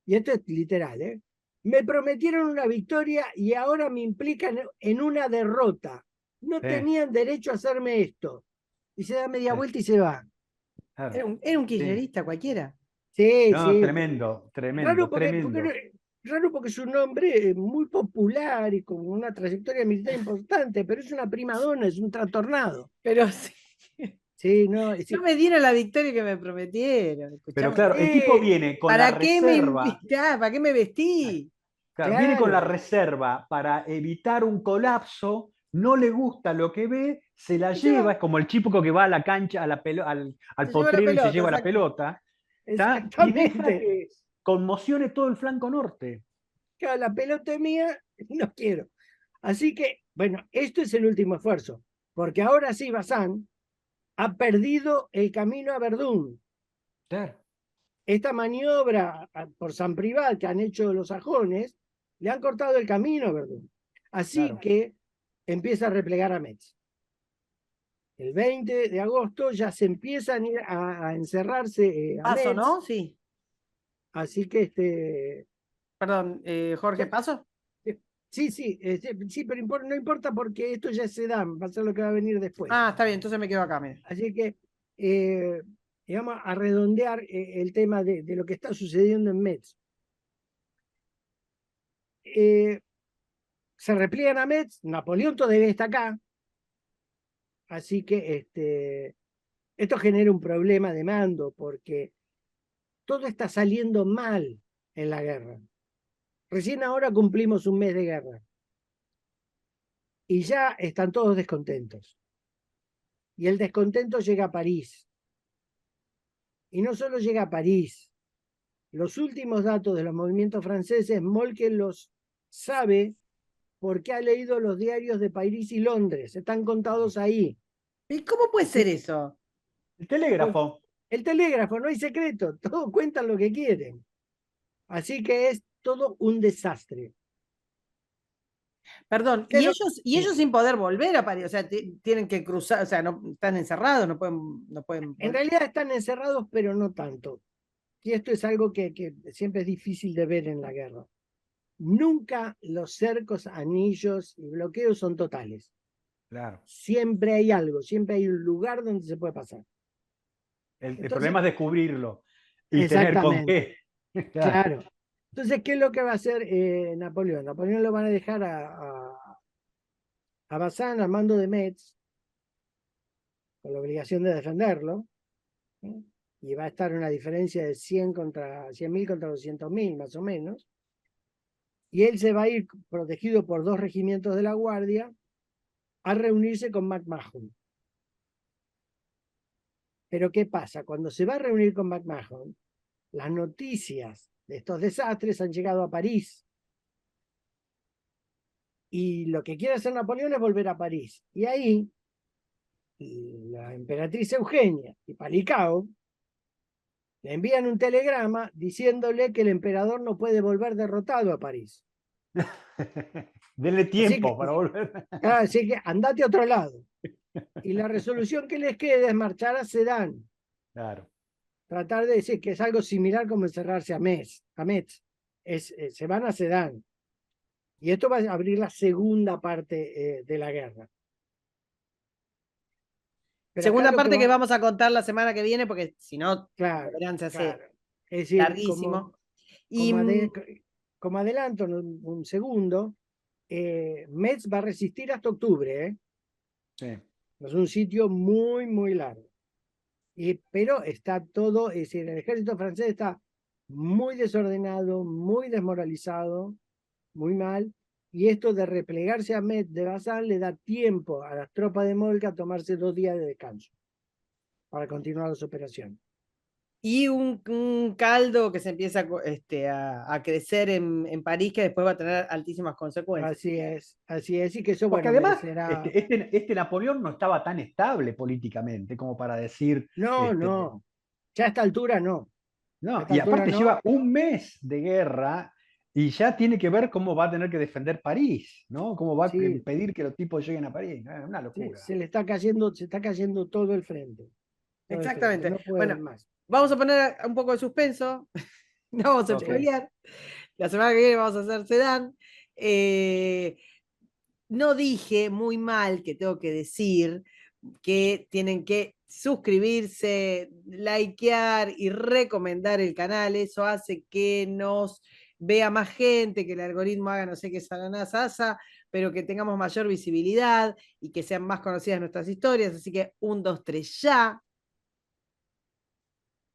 y esto es literal, me prometieron una victoria y ahora me implican en una derrota. No tenían derecho a hacerme esto. Y se da media vuelta y se va. Claro. Era un kirchnerista cualquiera. Sí, No, sí. tremendo, tremendo, Raro tremendo. raro porque es un hombre muy popular y con una trayectoria militar importante, pero es una prima donna, es un trastornado. Pero sí. Sí, no, No me dieron la victoria que me prometieron. Pero Escuchame. claro, el tipo viene con la ¿Para qué reserva. ¿Para qué me vestí? Claro, viene con la Claro. reserva para evitar un colapso, no le gusta lo que ve, se la Y se lleva, va. es como el chico que va a la cancha, al Se lleva la potrero y se pelota, lleva la exacto. pelota, ¿tá? Y deja Exactamente. que conmocione todo el flanco norte. Claro, la pelota es mía, no quiero. Así que, bueno, esto es el último esfuerzo, porque ahora sí Bazán ha perdido el camino a Verdún. Claro. Esta maniobra por San Privat que han hecho los sajones, le han cortado el camino a Verdún. Así Claro. que empieza a replegar a Metz. El 20 de agosto ya se empiezan a encerrarse a Paso, Metz. ¿no? Sí. Así que Perdón, Jorge, ¿paso? sí, sí, pero no importa porque esto ya se da, va a ser lo que va a venir después. Ah, está bien, entonces me quedo acá, mira. Así que, digamos, a redondear el tema de lo que está sucediendo en Metz. Se repliegan a Metz, Napoleón todavía está acá, así que esto genera un problema de mando porque todo está saliendo mal en la guerra. Recién ahora cumplimos un mes de guerra y ya están todos descontentos. Y el descontento llega a París. Y no solo llega a París. Los últimos datos de los movimientos franceses, Moltke los sabe porque ha leído los diarios de París y Londres. Están contados ahí. ¿Y cómo puede ser eso? El telégrafo. El telégrafo, no hay secreto. Todos cuentan lo que quieren. Así que es todo un desastre. Perdón, y ellos sin poder volver a París, o sea, tienen que cruzar, o sea, no están encerrados, no pueden. En realidad están encerrados, pero no tanto. Y esto es algo que siempre es difícil de ver en la guerra. Nunca los cercos, anillos y bloqueos son totales. Claro. Siempre hay algo, siempre hay un lugar donde se puede pasar. El problema es descubrirlo y tener con exactamente. qué. Claro. Entonces, ¿qué es lo que va a hacer Napoleón? Napoleón lo van a dejar a Bazán al mando de Metz, con la obligación de defenderlo, ¿sí? Y va a estar una diferencia de 100.000 contra 200.000, más o menos. Y él se va a ir protegido por 2 regimientos de la Guardia a reunirse con McMahon. Pero ¿qué pasa? Cuando se va a reunir con McMahon, las noticias de estos desastres han llegado a París. Y lo que quiere hacer Napoleón es volver a París. Y ahí, la emperatriz Eugenia y Palicao le envían un telegrama diciéndole que el emperador no puede volver derrotado a París. Denle Así tiempo que, para volver. así que andate a otro lado. Y la resolución que les queda es marchar a Sedán. Claro. Tratar de decir que es algo similar como encerrarse a Metz. Se van a Sedán. Y esto va a abrir la segunda parte de la guerra. Pero acá Segunda lo que parte que va, vamos a contar la semana que viene, porque si no, claro, verán, se hace claro. Es decir, larguísimo. Y como, como adelanto en un segundo, Metz va a resistir hasta octubre, ¿eh? Sí. Es un sitio muy, muy largo. Pero está todo, es decir, el ejército francés está muy desordenado, muy desmoralizado, muy mal. Y esto de replegarse a Metz de Bazán le da tiempo a las tropas de Moltke a tomarse 2 días de descanso para continuar las operaciones. y un caldo que se empieza a crecer en París, que después va a tener altísimas consecuencias. Así es, y que eso, Porque bueno, además, merecerá. este Napoleón no estaba tan estable políticamente como para decir, No, no, ya a esta altura no. A no, esta y altura aparte no. lleva un mes de guerra y ya tiene que ver cómo va a tener que defender París, ¿no? Cómo va a Sí, impedir que los tipos lleguen a París. Es una locura. se está cayendo todo el frente. Todo el frente, Exactamente. no pueden Bueno, más. vamos a poner un poco de suspenso. No vamos a Ok. spoilear. La semana que viene vamos a hacer Sedán. No dije muy mal, que tengo que decir, que tienen que suscribirse, likear y recomendar el canal. Eso hace que nos vea más gente, que el algoritmo haga no sé qué sasa, pero que tengamos mayor visibilidad y que sean más conocidas nuestras historias. Así que 1, 2, 3 ya.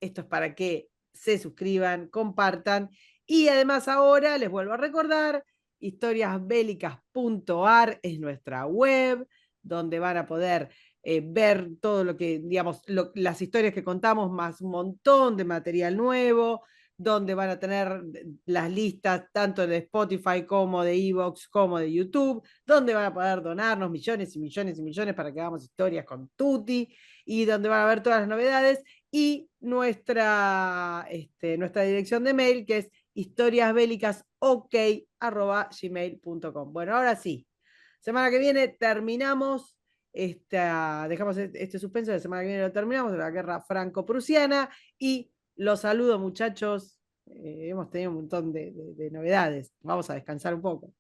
Esto es para que se suscriban, compartan. Y además ahora les vuelvo a recordar, historiasbélicas.ar es nuestra web, donde van a poder ver todo lo que, digamos, las historias que contamos, más un montón de material nuevo, donde van a tener las listas tanto de Spotify como de Evox como de YouTube, donde van a poder donarnos millones y millones y millones para que hagamos historias con Tuti, y donde van a ver todas las novedades, y nuestra dirección de mail, que es historiasbélicasok@gmail.com. Bueno, ahora sí, semana que viene terminamos, dejamos este suspenso, la semana que viene lo terminamos, de la guerra franco-prusiana, y los saludo, muchachos. Hemos tenido un montón de novedades. Vamos a descansar un poco.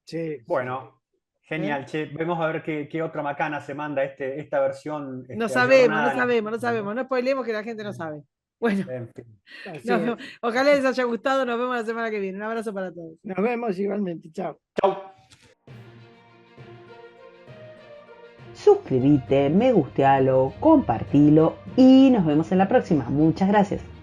Sí, Bueno, genial, che. Vemos a ver qué otra macana se manda esta versión No sabemos, no ayornada. sabemos, no sabemos. No spoilemos, que la gente no sabe. Bueno, En fin. así es. ojalá les haya gustado. Nos vemos la semana que viene. Un abrazo para todos. Nos vemos igualmente. Chao. Chau. Suscríbete, me gustealo, compartilo y nos vemos en la próxima. Muchas gracias.